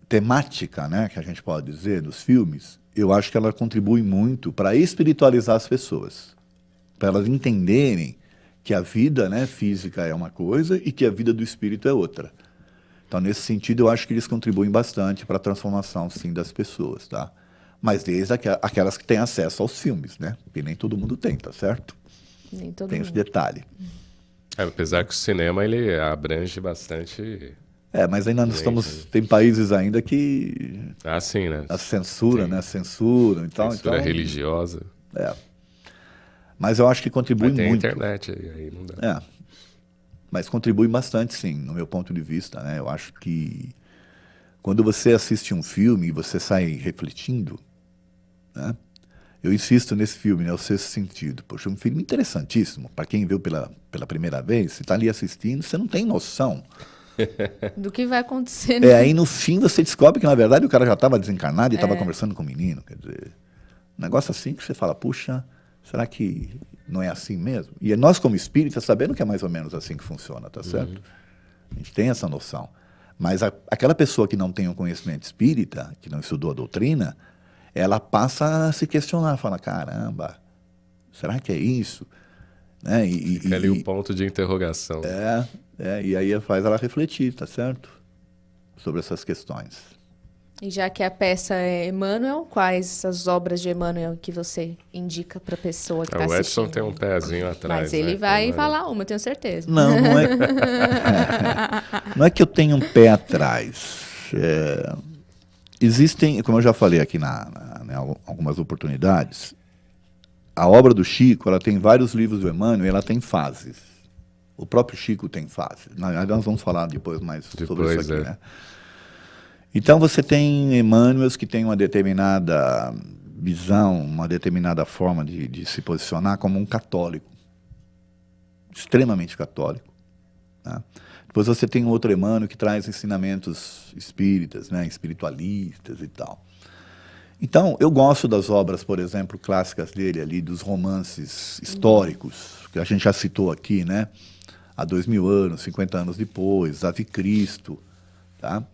Speaker 4: temática, né, que a gente pode dizer, dos filmes, eu acho que ela contribui muito para espiritualizar as pessoas, para elas entenderem que a vida, né, física é uma coisa e que a vida do espírito é outra. Então, nesse sentido, eu acho que eles contribuem bastante para a transformação, sim, das pessoas, tá? Mas desde aquelas que têm acesso aos filmes, né? Porque nem todo mundo tem, tá certo?
Speaker 3: Nem todo
Speaker 4: Tem esse
Speaker 3: mundo.
Speaker 4: detalhe.
Speaker 2: Apesar que o cinema ele abrange bastante.
Speaker 4: Mas ainda nós estamos... Tem países ainda que...
Speaker 2: Sim, né?
Speaker 4: A censura,
Speaker 2: Sim.
Speaker 4: né? Censura, então...
Speaker 2: Censura
Speaker 4: então,
Speaker 2: religiosa.
Speaker 4: Mas eu acho que contribui
Speaker 2: Mas tem
Speaker 4: muito.
Speaker 2: a internet, aí não dá.
Speaker 4: Mas contribui bastante, sim, no meu ponto de vista, né? Eu acho que quando você assiste um filme e você sai refletindo, né? Eu insisto nesse filme, né? O Sexto Sentido. Poxa, um filme interessantíssimo. Para quem viu pela primeira vez, você está ali assistindo, você não tem noção.
Speaker 3: Do que vai acontecer, né?
Speaker 4: Aí no fim você descobre que, na verdade, o cara já estava desencarnado e estava conversando com o menino. Quer dizer, um negócio assim que você fala, puxa, será que não é assim mesmo? E nós, como espíritas, sabendo que é mais ou menos assim que funciona, tá certo? A gente tem essa noção. Mas aquela pessoa que não tem um conhecimento espírita, que não estudou a doutrina, ela passa a se questionar, fala, caramba, será que é isso? Né?
Speaker 2: Fica ali o ponto de interrogação.
Speaker 4: E aí faz ela refletir, tá certo? Sobre essas questões.
Speaker 3: E já que a peça é Emmanuel, quais as obras de Emmanuel que você indica para a pessoa que está
Speaker 2: O
Speaker 3: assistindo?
Speaker 2: Edson tem um pezinho atrás.
Speaker 3: Mas ele vai falar uma, eu tenho certeza.
Speaker 4: Não é... não é que eu tenho um pé atrás. Existem, como eu já falei aqui em algumas oportunidades, a obra do Chico, ela tem vários livros do Emmanuel e ela tem fases. O próprio Chico tem fases. Nós vamos falar depois mais sobre isso aqui, né? Então você tem Emmanuel que tem uma determinada visão, uma determinada forma de se posicionar como um católico, extremamente católico. Né? Depois você tem outro Emmanuel que traz ensinamentos espíritas, né, espiritualistas e tal. Então, eu gosto das obras, por exemplo, clássicas dele ali, dos romances históricos, que a gente já citou aqui, né? Há 2000 anos, 50 anos depois, Ave Cristo, tá?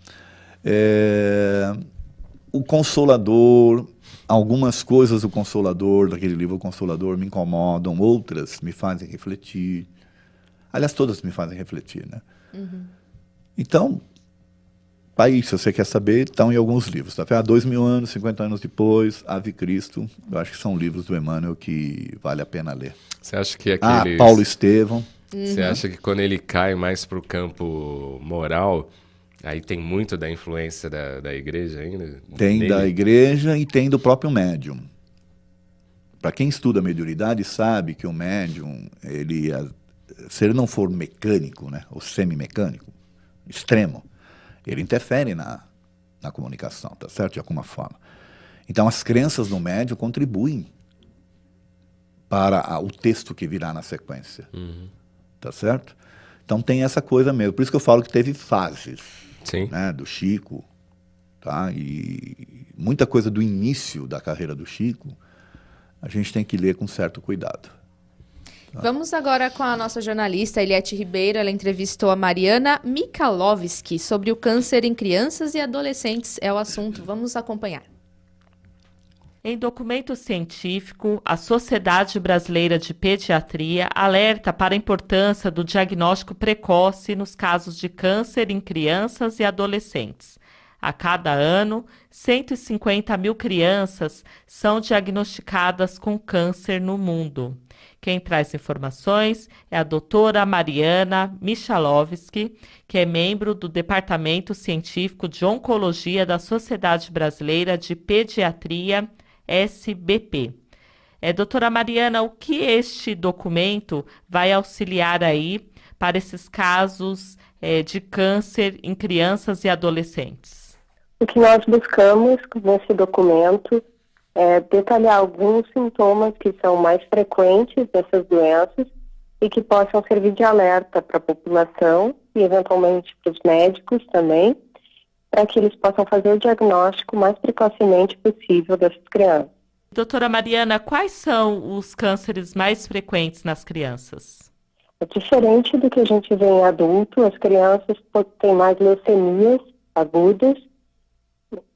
Speaker 4: O Consolador, algumas coisas do Consolador, daquele livro O Consolador, me incomodam, outras me fazem refletir. Aliás, todas me fazem refletir, né? Então, aí, se você quer saber, estão em alguns livros. Tá? Há 2000 anos, 50 anos depois, Ave Cristo, eu acho que são livros do Emmanuel que vale a pena ler.
Speaker 2: Você acha que aqueles...
Speaker 4: Paulo Estevão.
Speaker 2: Você acha que quando ele cai mais para o campo moral, aí tem muito da influência da igreja ainda?
Speaker 4: Tem
Speaker 2: nele?
Speaker 4: da igreja e tem do próprio médium. Para quem estuda a mediunidade sabe que o médium, se ele não for mecânico, né, ou semi-mecânico, extremo, ele interfere na comunicação, tá certo? De alguma forma. Então, as crenças do médium contribuem para o texto que virá na sequência. Tá certo? Então, tem essa coisa mesmo. Por isso que eu falo que teve fases.
Speaker 2: Sim.
Speaker 4: Né, do Chico, tá? E muita coisa do início da carreira do Chico, a gente tem que ler com certo cuidado.
Speaker 3: Vamos agora com a nossa jornalista Eliette Ribeiro. Ela entrevistou a Mariana Michalowski sobre o câncer em crianças e adolescentes. É o assunto. Vamos acompanhar.
Speaker 10: Em documento científico, a Sociedade Brasileira de Pediatria alerta para a importância do diagnóstico precoce nos casos de câncer em crianças e adolescentes. A cada ano, 150 mil crianças são diagnosticadas com câncer no mundo. Quem traz informações é a doutora Mariana Michalowski, que é membro do Departamento Científico de Oncologia da Sociedade Brasileira de Pediatria, SBP. Doutora Mariana, o que este documento vai auxiliar aí para esses casos de câncer em crianças e adolescentes?
Speaker 11: O que nós buscamos nesse documento é detalhar alguns sintomas que são mais frequentes dessas doenças e que possam servir de alerta para a população e, eventualmente, para os médicos também, para que eles possam fazer o diagnóstico o mais precocemente possível dessas crianças.
Speaker 10: Doutora Mariana, quais são os cânceres mais frequentes nas crianças?
Speaker 11: É diferente do que a gente vê em adulto, as crianças têm mais leucemias agudas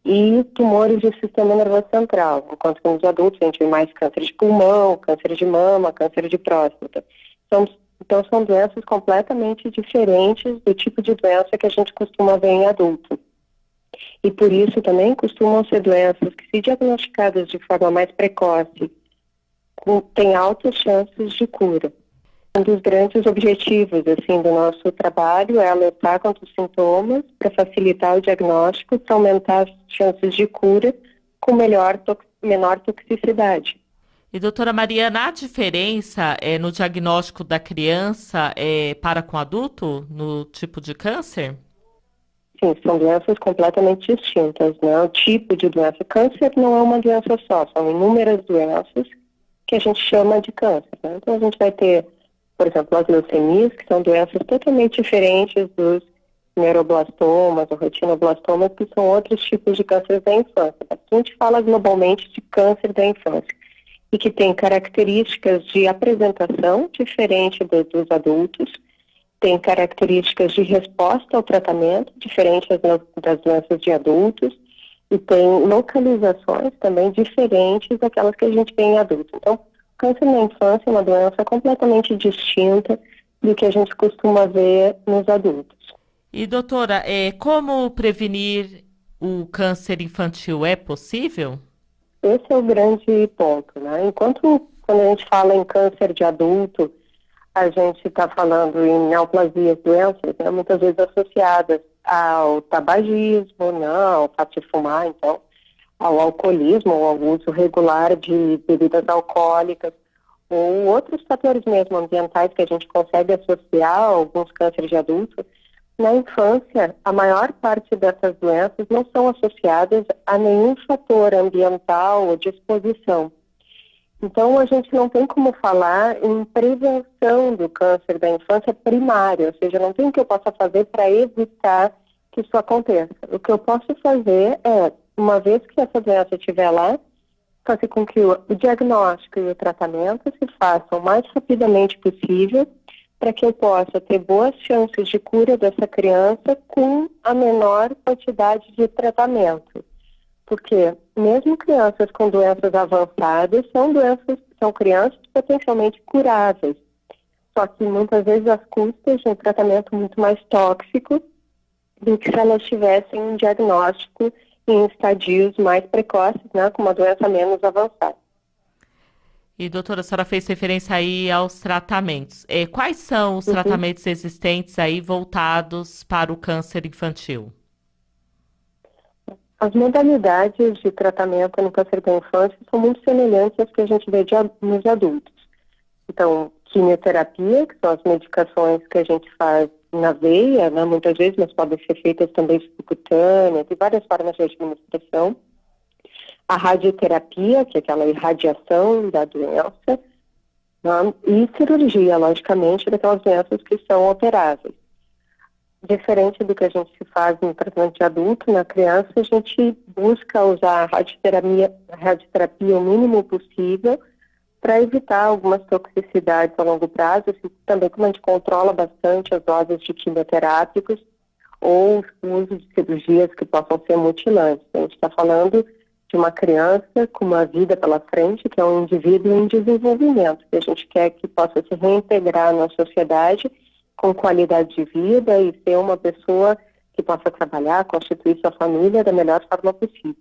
Speaker 11: e tumores do sistema nervoso central, enquanto que nos adultos a gente vê mais câncer de pulmão, câncer de mama, câncer de próstata. São Então, são doenças completamente diferentes do tipo de doença que a gente costuma ver em adulto. E por isso também costumam ser doenças que, se diagnosticadas de forma mais precoce, têm altas chances de cura. Um dos grandes objetivos assim, do nosso trabalho é alertar contra os sintomas para facilitar o diagnóstico, para aumentar as chances de cura com menor toxicidade.
Speaker 10: E doutora Mariana, há diferença no diagnóstico da criança para com adulto, no tipo de câncer?
Speaker 11: Sim, são doenças completamente distintas, né? O tipo de doença. Câncer não é uma doença só, são inúmeras doenças que a gente chama de câncer, né? Então a gente vai ter, por exemplo, as leucemias, que são doenças totalmente diferentes dos neuroblastomas ou retinoblastomas, que são outros tipos de câncer da infância. Aqui a gente fala globalmente de câncer da infância e que tem características de apresentação diferente dos adultos, tem características de resposta ao tratamento diferentes das doenças de adultos e tem localizações também diferentes daquelas que a gente vê em adultos. Então, câncer na infância é uma doença completamente distinta do que a gente costuma ver nos adultos.
Speaker 10: E doutora, como prevenir o câncer infantil? É possível?
Speaker 11: Esse é o grande ponto, né? Enquanto quando a gente fala em câncer de adulto, a gente está falando em neoplasias, doenças, né, muitas vezes associadas ao tabagismo, ao fato de fumar, então, ao alcoolismo, ou ao uso regular de bebidas alcoólicas, ou outros fatores mesmo ambientais que a gente consegue associar a alguns cânceres de adulto. Na infância, a maior parte dessas doenças não são associadas a nenhum fator ambiental ou de exposição. Então, a gente não tem como falar em prevenção do câncer da infância primária, ou seja, não tem o que eu possa fazer para evitar que isso aconteça. O que eu posso fazer é, uma vez que essa doença estiver lá, fazer com que o diagnóstico e o tratamento se façam o mais rapidamente possível, para que eu possa ter boas chances de cura dessa criança com a menor quantidade de tratamento. Porque mesmo crianças com doenças avançadas são crianças potencialmente curáveis. Só que muitas vezes às custas de um tratamento muito mais tóxico do que se elas tivessem um diagnóstico em estadios mais precoces, né, com uma doença menos avançada.
Speaker 10: E, doutora, a senhora fez referência aí aos tratamentos. Quais são os tratamentos existentes aí voltados para o câncer infantil?
Speaker 11: As modalidades de tratamento no câncer da infância são muito semelhantes às que a gente vê nos adultos. Então, quimioterapia, que são as medicações que a gente faz na veia, né, muitas vezes, mas podem ser feitas também subcutâneas, tem várias formas de administração. A radioterapia, que é aquela irradiação da doença, né? E cirurgia, logicamente, daquelas doenças que são operáveis. Diferente do que a gente faz no tratamento de adulto, na criança a gente busca usar a radioterapia o mínimo possível para evitar algumas toxicidades a longo prazo, assim, também como a gente controla bastante as doses de quimioterápicos ou o uso de cirurgias que possam ser mutilantes. A gente está falando de uma criança com uma vida pela frente, que é um indivíduo em desenvolvimento, que a gente quer que possa se reintegrar na sociedade com qualidade de vida e ser uma pessoa que possa trabalhar, constituir sua família da melhor forma possível.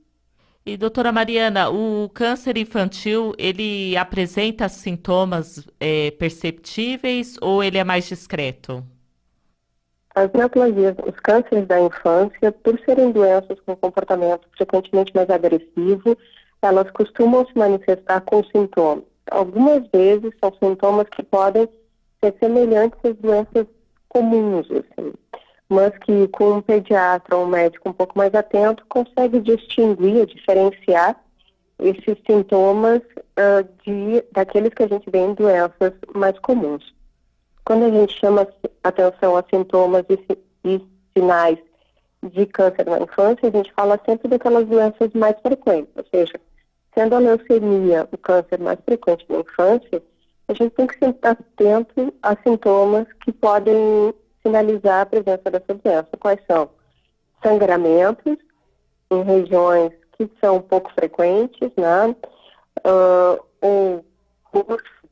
Speaker 10: E, doutora Mariana, o câncer infantil, ele apresenta sintomas perceptíveis ou ele é mais discreto?
Speaker 11: As neoplasias, os cânceres da infância, por serem doenças com comportamento frequentemente mais agressivo, elas costumam se manifestar com sintomas. Algumas vezes são sintomas que podem ser semelhantes às doenças comuns, assim, mas que com um pediatra ou um médico um pouco mais atento consegue distinguir, diferenciar esses sintomas daqueles que a gente vê em doenças mais comuns. Quando a gente chama atenção a sintomas e sinais de câncer na infância, a gente fala sempre daquelas doenças mais frequentes, ou seja, sendo a leucemia o câncer mais frequente na infância, a gente tem que estar atento a sintomas que podem sinalizar a presença dessa doença. Quais são? Sangramentos em regiões que são pouco frequentes, né? Ou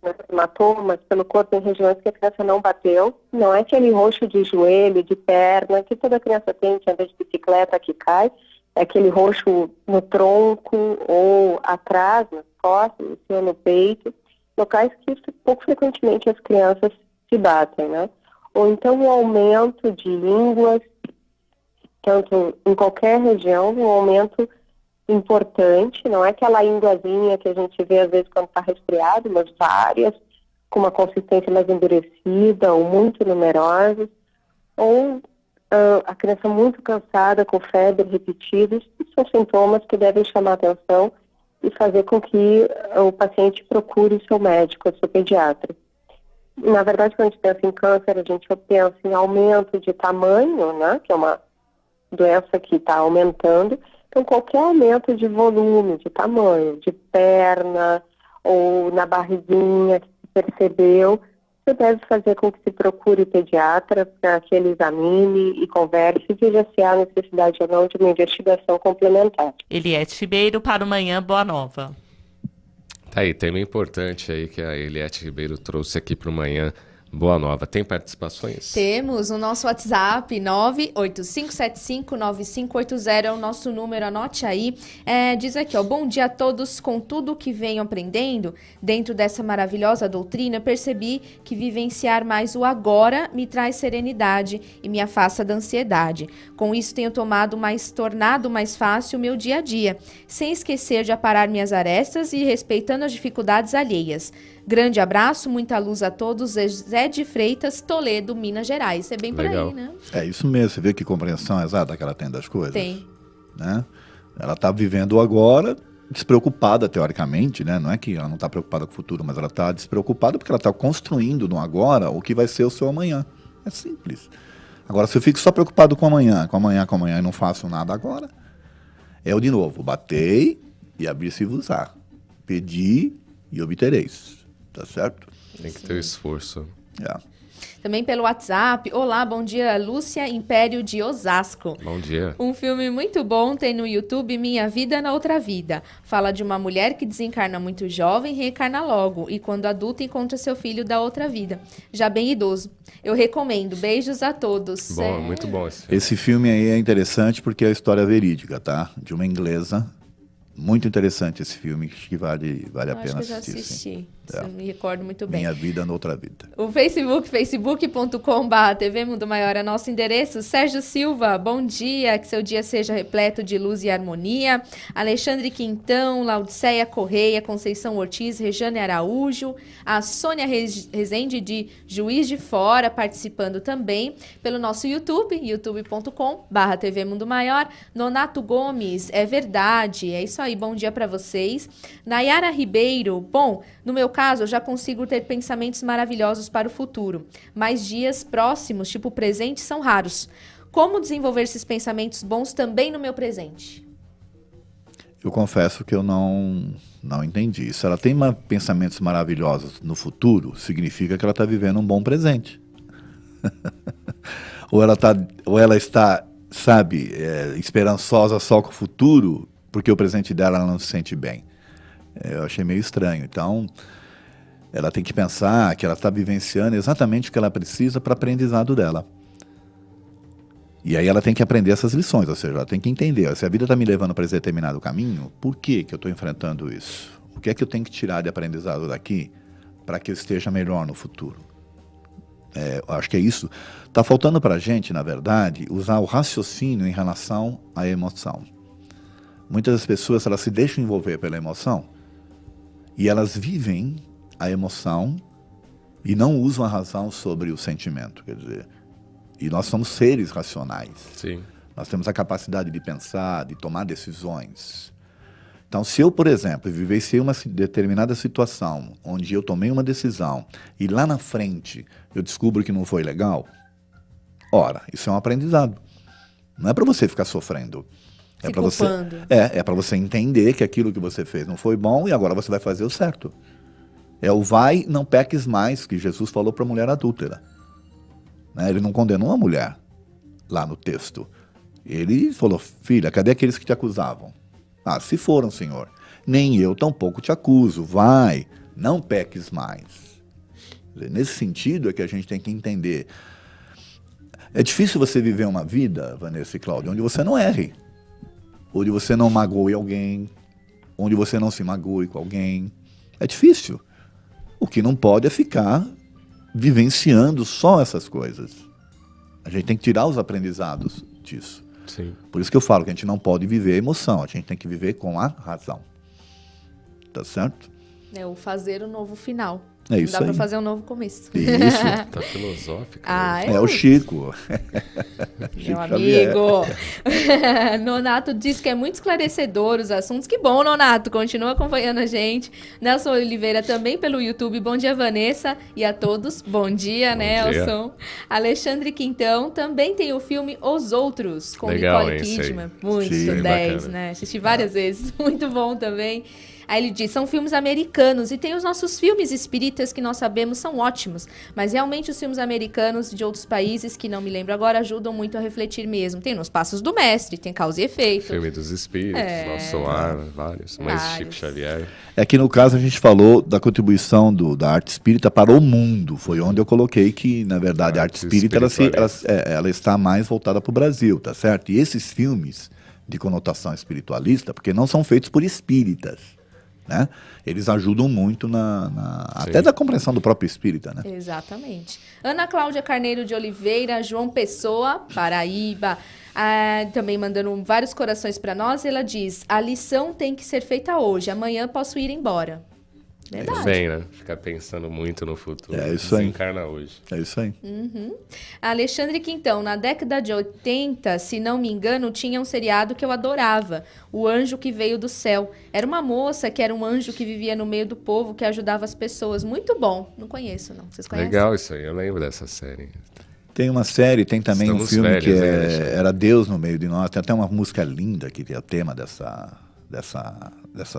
Speaker 11: né, hematomas pelo corpo em regiões que a criança não bateu. Não é aquele roxo de joelho, de perna, que toda criança tem, que anda de bicicleta, que cai. É aquele roxo no tronco ou atrás, nas costas, ou no peito. Locais que pouco frequentemente as crianças se batem, né? Ou então o aumento de línguas, tanto em qualquer região, um aumento importante, não é aquela ínguazinha que a gente vê às vezes quando está resfriado, mas várias, com uma consistência mais endurecida ou muito numerosas, ou a criança muito cansada, com febre repetida. Esses são sintomas que devem chamar atenção e fazer com que o paciente procure o seu médico, o seu pediatra. Na verdade, quando a gente pensa em câncer, a gente pensa em aumento de tamanho, né, que é uma doença que está aumentando. Então, qualquer aumento de volume, de tamanho, de perna ou na barriguinha que se percebeu, você deve fazer com que se procure o pediatra para que ele examine e converse e veja se há necessidade ou não de uma investigação complementar.
Speaker 10: Eliette Ribeiro para o Manhã Boa Nova.
Speaker 2: Tá aí, tema importante aí que a Eliette Ribeiro trouxe aqui para o Manhã Boa Nova. Tem participações?
Speaker 3: Temos o nosso WhatsApp, 985759580, é o nosso número, anote aí. Diz aqui, ó, bom dia a todos. Com tudo que venho aprendendo dentro dessa maravilhosa doutrina, percebi que vivenciar mais o agora me traz serenidade e me afasta da ansiedade. Com isso tenho tornado mais fácil o meu dia a dia, sem esquecer de aparar minhas arestas e respeitando as dificuldades alheias. Grande abraço, muita luz a todos. Zé de Freitas, Toledo, Minas Gerais. É bem
Speaker 2: Legal.
Speaker 3: por aí, né?
Speaker 4: É isso mesmo. Você vê que compreensão exata que ela tem das coisas?
Speaker 3: Tem.
Speaker 4: Né? Ela está vivendo o agora, despreocupada, teoricamente, né? Não é que ela não está preocupada com o futuro, mas ela está despreocupada porque ela está construindo no agora o que vai ser o seu amanhã. É simples. Agora, se eu fico só preocupado com amanhã e não faço nada agora, eu, de novo, batei e abri-se-vos-á. Pedi e obtereis. Tá certo?
Speaker 2: Tem que ter o esforço.
Speaker 3: Também pelo WhatsApp. Olá, bom dia, Lúcia Império de Osasco.
Speaker 2: Bom dia.
Speaker 3: Um filme muito bom tem no YouTube, Minha Vida na Outra Vida. Fala de uma mulher que desencarna muito jovem e reencarna logo. E quando adulta encontra seu filho da outra vida, já bem idoso. Eu recomendo. Beijos a todos.
Speaker 2: Bom, muito bom esse filme.
Speaker 4: Esse filme aí é interessante porque é a história verídica, tá? De uma inglesa. Muito interessante esse filme, que vale a pena assistir.
Speaker 3: Acho que eu já assisti. Eu me recordo muito bem.
Speaker 4: Minha Vida na Outra Vida.
Speaker 3: O facebook.com/TV Mundo Maior é nosso endereço. Sérgio Silva, bom dia, que seu dia seja repleto de luz e harmonia. Alexandre Quintão, Laudiceia Correia, Conceição Ortiz, Rejane Araújo, a Sônia Rezende de Juiz de Fora, participando também pelo nosso YouTube, youtube.com/TV Mundo Maior. Nonato Gomes, é verdade, é isso aí, bom dia para vocês. Nayara Ribeiro, bom, no meu caso, eu já consigo ter pensamentos maravilhosos para o futuro, mas dias próximos, tipo presente, são raros. Como desenvolver esses pensamentos bons também no meu presente?
Speaker 4: Eu confesso que eu não entendi. Se ela tem pensamentos maravilhosos no futuro, significa que ela está vivendo um bom presente. ou ela está, sabe, esperançosa só com o futuro, porque o presente dela ela não se sente bem. Eu achei meio estranho. Então, ela tem que pensar que ela está vivenciando exatamente o que ela precisa para o aprendizado dela. E aí ela tem que aprender essas lições, ou seja, ela tem que entender. Se a vida está me levando para esse determinado caminho, por que eu estou enfrentando isso? O que é que eu tenho que tirar de aprendizado daqui para que eu esteja melhor no futuro? Eu acho que é isso. Está faltando para a gente, na verdade, usar o raciocínio em relação à emoção. Muitas das pessoas, elas se deixam envolver pela emoção e elas vivem a emoção e não usam a razão sobre o sentimento. Quer dizer, e nós somos seres racionais.
Speaker 2: Sim.
Speaker 4: Nós temos a capacidade de pensar, de tomar decisões. Então, se eu, por exemplo, vivenciei uma determinada situação onde eu tomei uma decisão e lá na frente eu descubro que não foi legal, ora, isso é um aprendizado. Não é para você ficar sofrendo. É para você entender que aquilo que você fez não foi bom e agora você vai fazer o certo. É o vai, não peques mais, que Jesus falou para a mulher adúltera. Né? Ele não condenou a mulher lá no texto. Ele falou, filha, cadê aqueles que te acusavam? Ah, se foram, Senhor. Nem eu tampouco te acuso. Vai, não peques mais. Nesse sentido é que a gente tem que entender. É difícil você viver uma vida, Vanessa e Cláudia, onde você não erre, onde você não magoe alguém, onde você não se magoe com alguém. É difícil. O que não pode é ficar vivenciando só essas coisas. A gente tem que tirar os aprendizados disso.
Speaker 2: Sim.
Speaker 4: Por isso que eu falo que a gente não pode viver a emoção, a gente tem que viver com a razão. Tá certo?
Speaker 3: É o fazer o novo final.
Speaker 4: É isso
Speaker 3: Dá pra
Speaker 4: aí.
Speaker 3: fazer um novo começo.
Speaker 4: Isso.
Speaker 2: Tá filosófico.
Speaker 3: Ah,
Speaker 4: É o Chico.
Speaker 3: Meu amigo. Nonato diz que é muito esclarecedor os assuntos. Que bom, Nonato. Continua acompanhando a gente. Nelson Oliveira também pelo YouTube. Bom dia, Vanessa. E a todos. Bom dia, Nelson. Alexandre Quintão também tem o filme Os Outros, com
Speaker 2: Legal,
Speaker 3: Nicole
Speaker 2: hein,
Speaker 3: Kidman. Muito
Speaker 4: Sim,
Speaker 3: 10,
Speaker 2: bacana.
Speaker 3: né? Assisti várias vezes. Muito bom também. Aí ele diz, são filmes americanos e tem os nossos filmes espíritas que nós sabemos são ótimos, mas realmente os filmes americanos de outros países, que não me lembro agora, ajudam muito a refletir mesmo. Tem Nos Passos do Mestre, tem Causa e Efeito.
Speaker 2: Filme dos Espíritos, Nosso Lar, vários. Mas Chico Xavier.
Speaker 4: É que no caso a gente falou da contribuição da arte espírita para o mundo. Foi onde eu coloquei que, na verdade, a arte espírita ela está mais voltada para o Brasil, tá certo? E esses filmes de conotação espiritualista, porque não são feitos por espíritas, né? Eles ajudam muito até da compreensão do próprio espírita, né?
Speaker 3: Exatamente. Ana Cláudia Carneiro de Oliveira, João Pessoa, Paraíba, também mandando vários corações para nós. Ela diz, a lição tem que ser feita hoje, amanhã posso ir embora. Verdade.
Speaker 2: Bem, né? Ficar pensando muito no futuro.
Speaker 4: É isso aí.
Speaker 2: Desencarna hoje.
Speaker 4: É isso aí.
Speaker 3: Alexandre Quintão, na década de 80, se não me engano, tinha um seriado que eu adorava, O Anjo que Veio do Céu. Era uma moça que era um anjo que vivia no meio do povo, que ajudava as pessoas. Muito bom. Não conheço, não. Vocês conhecem?
Speaker 2: Legal isso aí, eu lembro dessa série.
Speaker 4: Tem uma série, tem também
Speaker 2: Estamos
Speaker 4: um filme
Speaker 2: velhos,
Speaker 4: que
Speaker 2: né?
Speaker 4: era Deus no Meio de Nós. Tem até uma música linda que é o tema dessa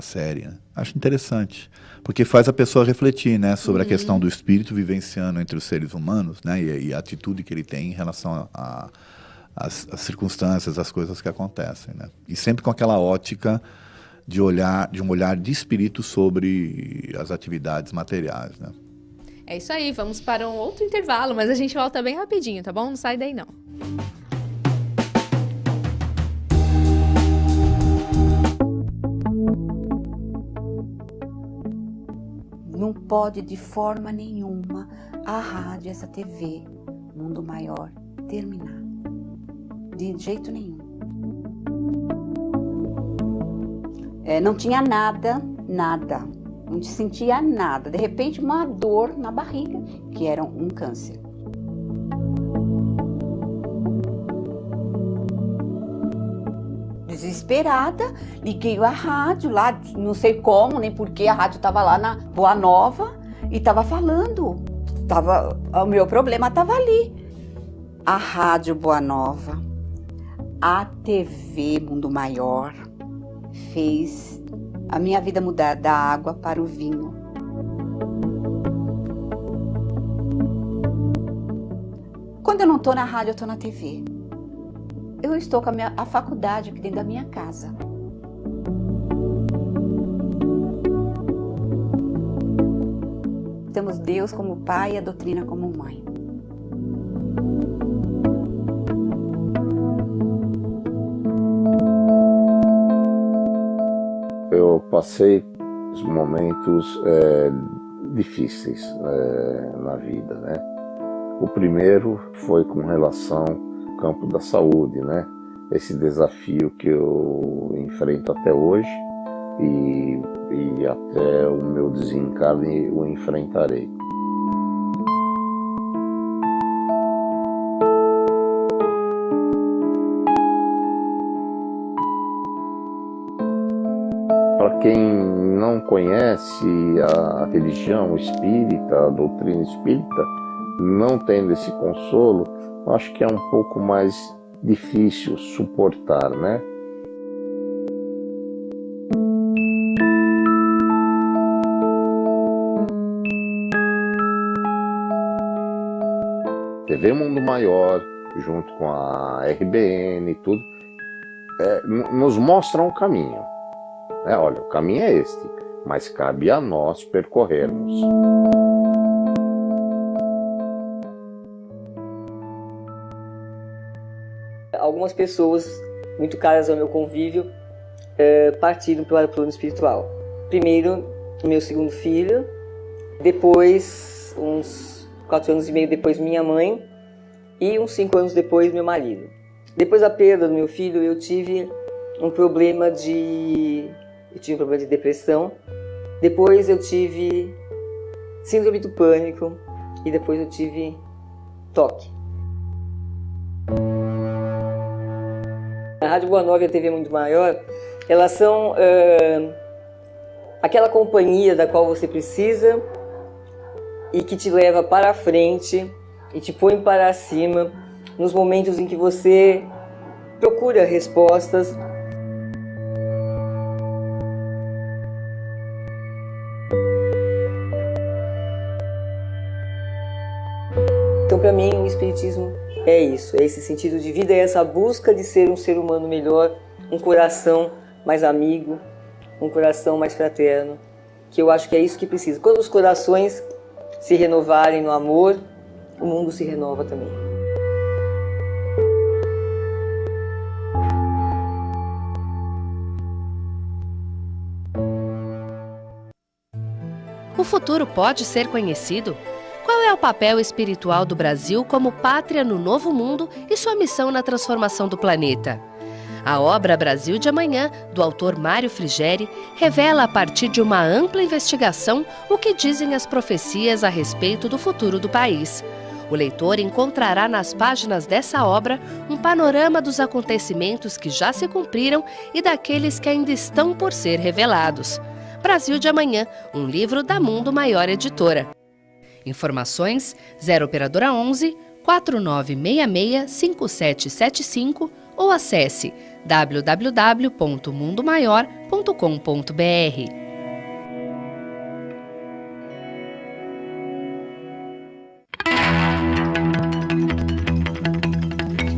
Speaker 4: série, né? Acho interessante, porque faz a pessoa refletir, né, sobre a questão do espírito vivenciando entre os seres humanos, né, e a atitude que ele tem em relação às circunstâncias, às coisas que acontecem, né? E sempre com aquela ótica de um olhar de espírito sobre as atividades materiais, né?
Speaker 3: É isso aí, vamos para um outro intervalo, mas a gente volta bem rapidinho, tá bom? Não sai daí, não.
Speaker 7: Não pode de forma nenhuma a rádio, essa TV, Mundo Maior, terminar. De jeito nenhum. Não tinha nada. Não sentia nada. De repente, uma dor na barriga, que era um câncer. Desesperada, liguei a rádio lá, não sei como, nem porquê, a rádio estava lá na Boa Nova e estava falando. O meu problema estava ali. A Rádio Boa Nova, a TV Mundo Maior, fez a minha vida mudar da água para o vinho. Quando eu não estou na rádio, eu estou na TV. Eu estou com a faculdade aqui dentro da minha casa. Temos Deus como pai e a doutrina como mãe.
Speaker 12: Eu passei os momentos difíceis na vida, né? O primeiro foi com relação ao campo da saúde, né? Esse desafio que eu enfrento até hoje e até o meu desencarne o enfrentarei. Para quem não conhece a religião espírita, a doutrina espírita, não tendo esse consolo, acho que é um pouco mais difícil suportar, né? TV Mundo Maior, junto com a RBN e tudo, nos mostram um caminho. Olha, o caminho é este. mas cabe a nós percorrermos.
Speaker 13: Algumas pessoas muito caras ao meu convívio partiram para o plano espiritual. Primeiro, meu segundo filho, depois, uns 4 anos e meio depois, minha mãe, e uns 5 anos depois, meu marido. Depois da perda do meu filho, eu tive um problema de depressão. Depois eu tive síndrome do pânico e depois eu tive toque. A Rádio Boa Nova e a TV Mundo Maior, elas são aquela companhia da qual você precisa e que te leva para a frente e te põe para cima nos momentos em que você procura respostas. Então, para mim, o Espiritismo é isso, é esse sentido de vida, é essa busca de ser um ser humano melhor, um coração mais amigo, um coração mais fraterno, que eu acho que é isso que precisa. Quando os corações se renovarem no amor, o mundo se renova também.
Speaker 8: O futuro pode ser conhecido? Qual é o papel espiritual do Brasil como pátria no novo mundo e sua missão na transformação do planeta? A obra Brasil de Amanhã, do autor Mário Frigeri, revela a partir de uma ampla investigação o que dizem as profecias a respeito do futuro do país. O leitor encontrará nas páginas dessa obra um panorama dos acontecimentos que já se cumpriram e daqueles que ainda estão por ser revelados. Brasil de Amanhã, um livro da Mundo Maior Editora. Informações 0 operadora 11 4966 5775 ou acesse www.mundomaior.com.br.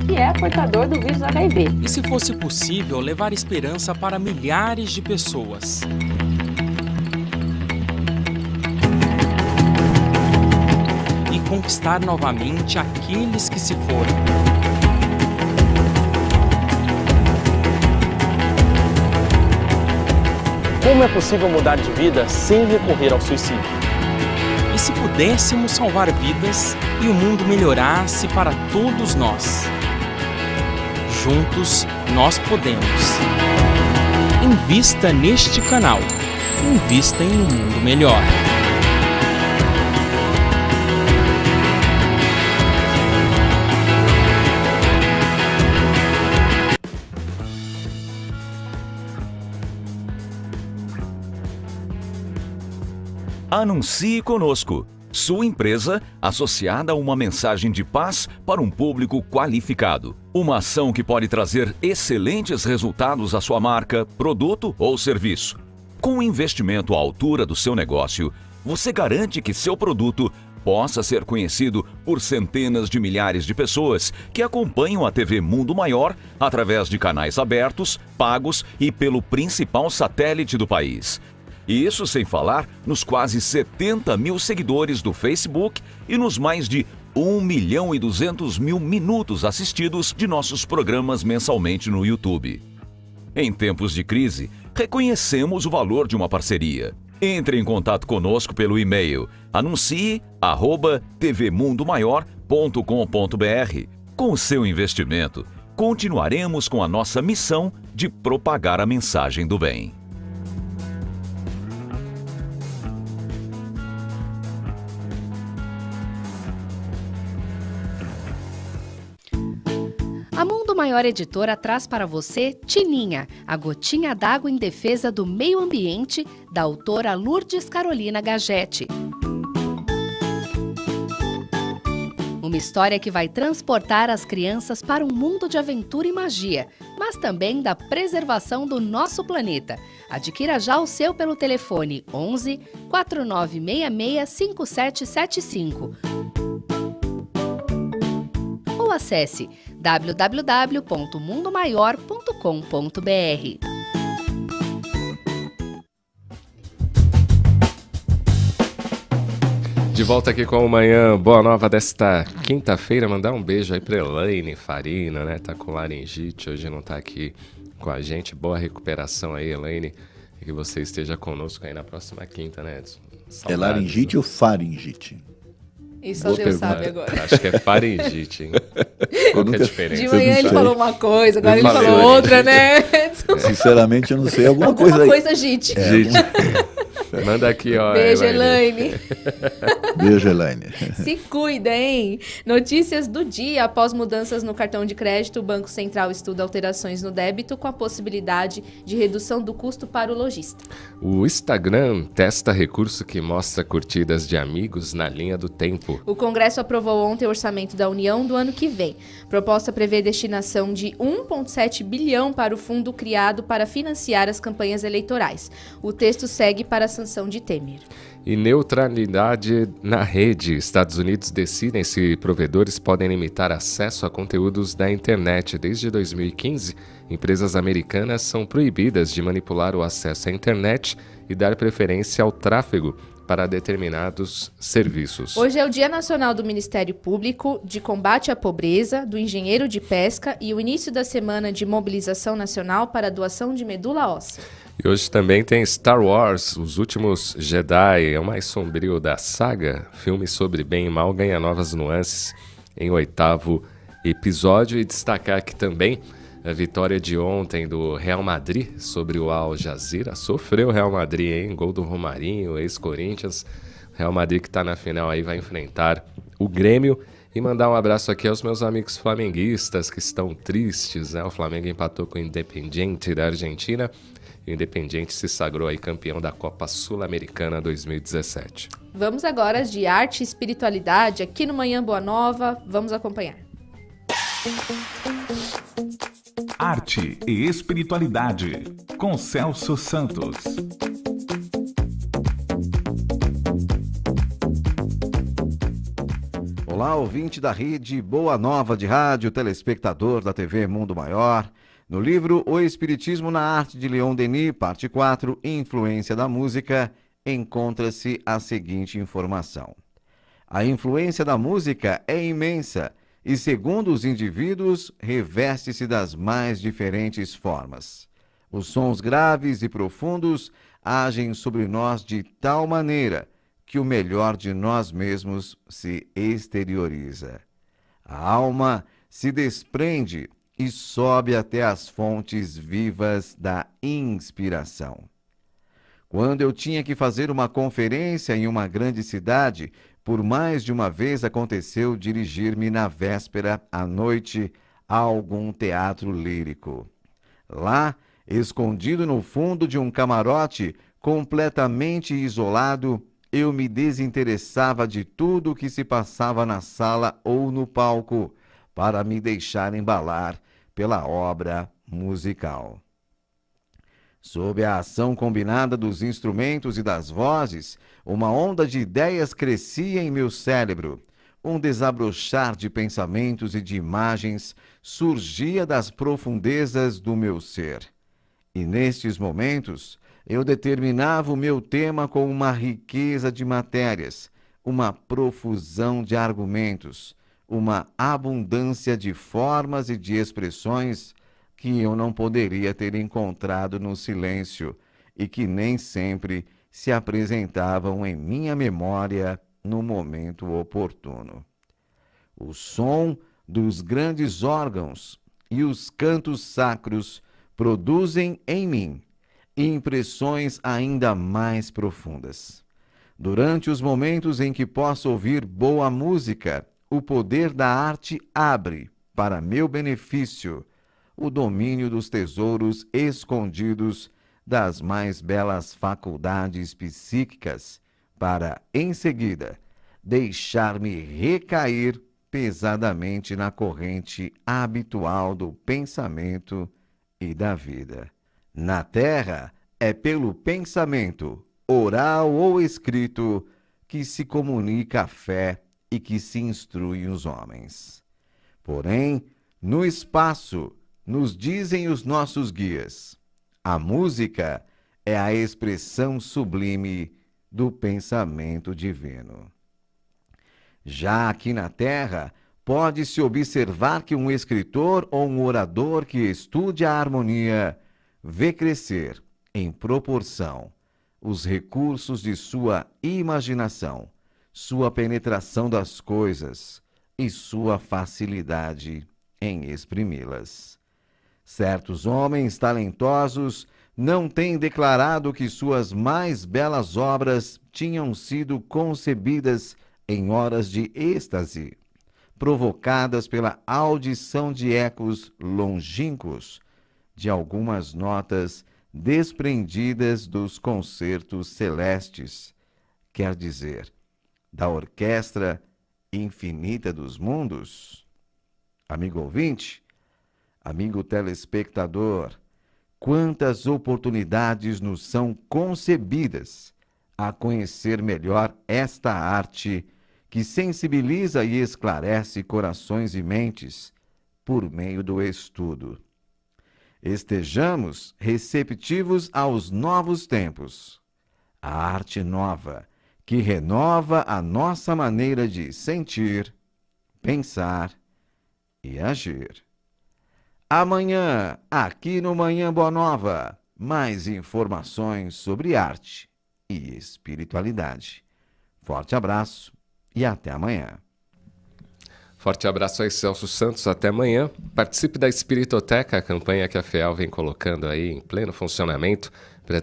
Speaker 14: Que é portador do vírus HIV.
Speaker 15: E se fosse possível levar esperança para milhares de pessoas? Conquistar novamente aqueles que se foram.
Speaker 16: Como é possível mudar de vida sem recorrer ao suicídio?
Speaker 15: E se pudéssemos salvar vidas e o mundo melhorasse para todos nós? Juntos nós podemos. Invista neste canal. Invista em um mundo melhor.
Speaker 9: Anuncie conosco. Sua empresa associada a uma mensagem de paz para um público qualificado. Uma ação que pode trazer excelentes resultados à sua marca, produto ou serviço. Com um investimento à altura do seu negócio, você garante que seu produto possa ser conhecido por centenas de milhares de pessoas que acompanham a TV Mundo Maior através de canais abertos, pagos e pelo principal satélite do país. E isso sem falar nos quase 70 mil seguidores do Facebook e nos mais de 1.200.000 minutos assistidos de nossos programas mensalmente no YouTube. Em tempos de crise, reconhecemos o valor de uma parceria. Entre em contato conosco pelo e-mail anuncie@tvmundomaior.com.br. Com o seu investimento, continuaremos com a nossa missão de propagar a mensagem do bem.
Speaker 8: A Mundo Maior Editora traz para você Tininha, a gotinha d'água em defesa do meio ambiente, da autora Lourdes Carolina Gagetti. Uma história que vai transportar as crianças para um mundo de aventura e magia, mas também da preservação do nosso planeta. Adquira já o seu pelo telefone 11 4966 5775. Ou acesse www.mundomaior.com.br.
Speaker 2: De volta aqui com o Manhã Boa Nova desta quinta-feira. Mandar um beijo aí pra Elaine Farina, né? Tá com laringite, hoje não tá aqui com a gente. Boa recuperação aí, Elaine. E que você esteja conosco aí na próxima quinta, né, Edson? Saudades,
Speaker 4: é laringite ou faringite?
Speaker 3: Isso só Deus sabe agora.
Speaker 2: Acho que é faringite, hein? Qual que é a diferença?
Speaker 3: De manhã ele falou uma coisa, agora ele falou outra, né?
Speaker 4: Sinceramente, eu não sei. Alguma coisa aí.
Speaker 3: Coisa Gite.
Speaker 2: Manda aqui, ó.
Speaker 3: Beijo, Elaine.
Speaker 4: Beijo, Elaine.
Speaker 3: Se cuida, hein? Notícias do dia. Após mudanças no cartão de crédito, o Banco Central estuda alterações no débito com a possibilidade de redução do custo para o lojista.
Speaker 2: O Instagram testa recurso que mostra curtidas de amigos na linha do tempo.
Speaker 3: O Congresso aprovou ontem o orçamento da União do ano que vem. Proposta prevê destinação de 1,7 bilhão para o fundo criado para financiar as campanhas eleitorais. O texto segue para a sanção de Temer.
Speaker 2: E neutralidade na rede. Estados Unidos decidem se provedores podem limitar acesso a conteúdos da internet. Desde 2015, empresas americanas são proibidas de manipular o acesso à internet e dar preferência ao tráfego para determinados serviços.
Speaker 3: Hoje é o Dia Nacional do Ministério Público, de Combate à Pobreza, do Engenheiro de Pesca e o início da Semana de Mobilização Nacional para a Doação de Medula Óssea.
Speaker 2: E hoje também tem Star Wars, Os Últimos Jedi, é o mais sombrio da saga. Filme sobre bem e mal ganha novas nuances em 8º episódio. E destacar aqui também a vitória de ontem do Real Madrid sobre o Al Jazeera. Sofreu o Real Madrid, hein? Gol do Romarinho, ex-Corinthians. Real Madrid que está na final aí vai enfrentar o Grêmio. E mandar um abraço aqui aos meus amigos flamenguistas que estão tristes, né? O Flamengo empatou com o Independiente da Argentina. O Independiente se sagrou aí campeão da Copa Sul-Americana 2017.
Speaker 3: Vamos agora de arte e espiritualidade aqui no Manhã Boa Nova. Vamos acompanhar.
Speaker 5: Arte e espiritualidade com Celso Santos.
Speaker 1: Olá, ouvinte da rede Boa Nova de rádio, telespectador da TV Mundo Maior. No livro O Espiritismo na Arte de Leon Denis, parte 4, Influência da Música, encontra-se a seguinte informação. A influência da música é imensa e, segundo os indivíduos, reveste-se das mais diferentes formas. Os sons graves e profundos agem sobre nós de tal maneira que o melhor de nós mesmos se exterioriza. A alma se desprende e sobe até as fontes vivas da inspiração. Quando eu tinha que fazer uma conferência em uma grande cidade, por mais de uma vez aconteceu dirigir-me na véspera à noite a algum teatro lírico. Lá, escondido no fundo de um camarote, completamente isolado, eu me desinteressava de tudo o que se passava na sala ou no palco, para me deixar embalar pela obra musical. Sob a ação combinada dos instrumentos e das vozes, uma onda de ideias crescia em meu cérebro. Um desabrochar de pensamentos e de imagens surgia das profundezas do meu ser. E nestes momentos, eu determinava o meu tema com uma riqueza de matérias, uma profusão de argumentos, uma abundância de formas e de expressões que eu não poderia ter encontrado no silêncio e que nem sempre se apresentavam em minha memória no momento oportuno. O som dos grandes órgãos e os cantos sacros produzem em mim impressões ainda mais profundas. Durante os momentos em que posso ouvir boa música, o poder da arte abre, para meu benefício, o domínio dos tesouros escondidos das mais belas faculdades psíquicas, para, em seguida, deixar-me recair pesadamente na corrente habitual do pensamento e da vida. Na Terra, é pelo pensamento, oral ou escrito, que se comunica a fé e que se instrui os homens. Porém, no espaço, nos dizem os nossos guias, a música é a expressão sublime do pensamento divino. Já aqui na Terra, pode-se observar que um escritor ou um orador que estude a harmonia vê crescer, em proporção, os recursos de sua imaginação, sua penetração das coisas e sua facilidade em exprimi-las. Certos homens talentosos não têm declarado que suas mais belas obras tinham sido concebidas em horas de êxtase, provocadas pela audição de ecos longínquos de algumas notas desprendidas dos concertos celestes, quer dizer, da orquestra infinita dos mundos? Amigo ouvinte, amigo telespectador, quantas oportunidades nos são concebidas a conhecer melhor esta arte que sensibiliza e esclarece corações e mentes por meio do estudo. Estejamos receptivos aos novos tempos, a arte nova, que renova a nossa maneira de sentir, pensar e agir. Amanhã, aqui no Manhã Boa Nova, mais informações sobre arte e espiritualidade. Forte abraço e até amanhã.
Speaker 2: Forte abraço aí, Celso Santos. Até amanhã. Participe da Espiritoteca, a campanha que a FEAL vem colocando aí em pleno funcionamento para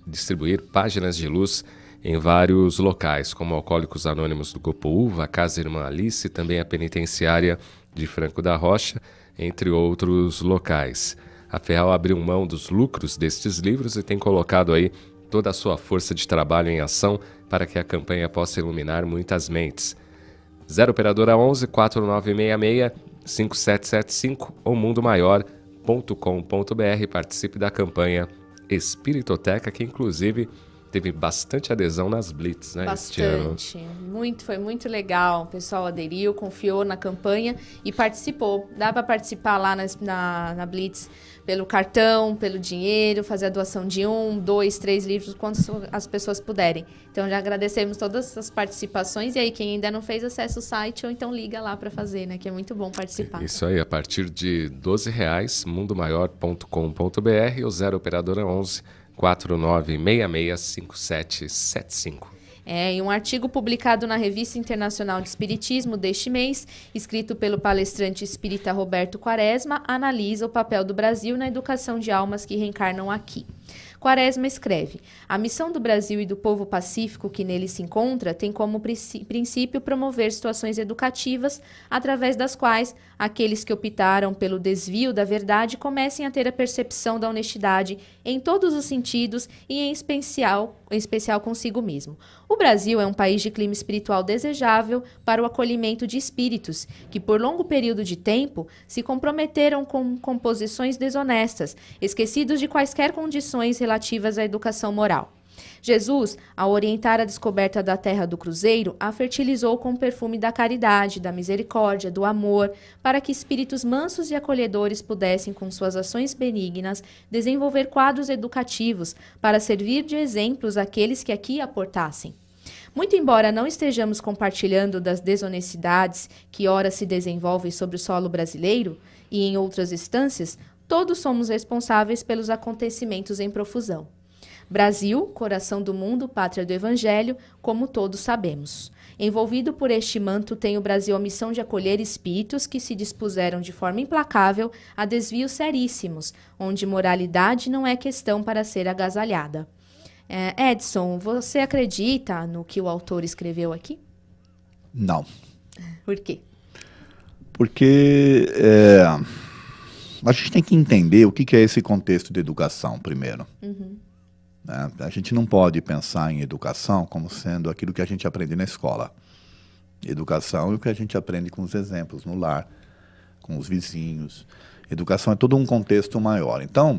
Speaker 2: distribuir páginas de luz em vários locais, como Alcoólicos Anônimos do Copoúva, a Casa Irmã Alice, também a Penitenciária de Franco da Rocha, entre outros locais. A FEAL abriu mão dos lucros destes livros e tem colocado aí toda a sua força de trabalho em ação para que a campanha possa iluminar muitas mentes. 0 Operadora 11 4966 5775 ou mundomaior.com.br. Participe da campanha Espiritoteca, que inclusive teve bastante adesão nas Blitz, né?
Speaker 3: Bastante. Foi muito legal. O pessoal aderiu, confiou na campanha e participou. Dá para participar lá na Blitz pelo cartão, pelo dinheiro, fazer a doação de 1, 2, 3 livros, quantas as pessoas puderem. Então já agradecemos todas as participações e aí quem ainda não fez, acessa o site ou então liga lá para fazer, né? Que é muito bom participar.
Speaker 2: Isso aí, a partir de R$12, mundomaior.com.br ou 0 Operadora 11 49665775.
Speaker 3: E um artigo publicado na Revista Internacional de Espiritismo deste mês, escrito pelo palestrante espírita Roberto Quaresma, analisa o papel do Brasil na educação de almas que reencarnam aqui. Quaresma escreve: a missão do Brasil e do povo pacífico que nele se encontra tem como princípio promover situações educativas através das quais aqueles que optaram pelo desvio da verdade comecem a ter a percepção da honestidade em todos os sentidos e em especial consigo mesmo. O Brasil é um país de clima espiritual desejável para o acolhimento de espíritos que, por longo período de tempo, se comprometeram com composições desonestas, esquecidos de quaisquer condições relativas à educação moral. Jesus, ao orientar a descoberta da terra do Cruzeiro, a fertilizou com o perfume da caridade, da misericórdia, do amor, para que espíritos mansos e acolhedores pudessem, com suas ações benignas, desenvolver quadros educativos para servir de exemplos àqueles que aqui aportassem. Muito embora não estejamos compartilhando das desonestidades que ora se desenvolvem sobre o solo brasileiro e em outras instâncias, todos somos responsáveis pelos acontecimentos em profusão. Brasil, coração do mundo, pátria do Evangelho, como todos sabemos. Envolvido por este manto, tem o Brasil a missão de acolher espíritos que se dispuseram de forma implacável a desvios seríssimos, onde moralidade não é questão para ser agasalhada. Edson, você acredita no que o autor escreveu aqui?
Speaker 4: Não.
Speaker 3: Por quê?
Speaker 4: Porque a gente tem que entender o que é esse contexto de educação, primeiro.
Speaker 3: Uhum.
Speaker 4: A gente não pode pensar em educação como sendo aquilo que a gente aprende na escola. Educação é o que a gente aprende com os exemplos no lar, com os vizinhos. Educação é todo um contexto maior. Então,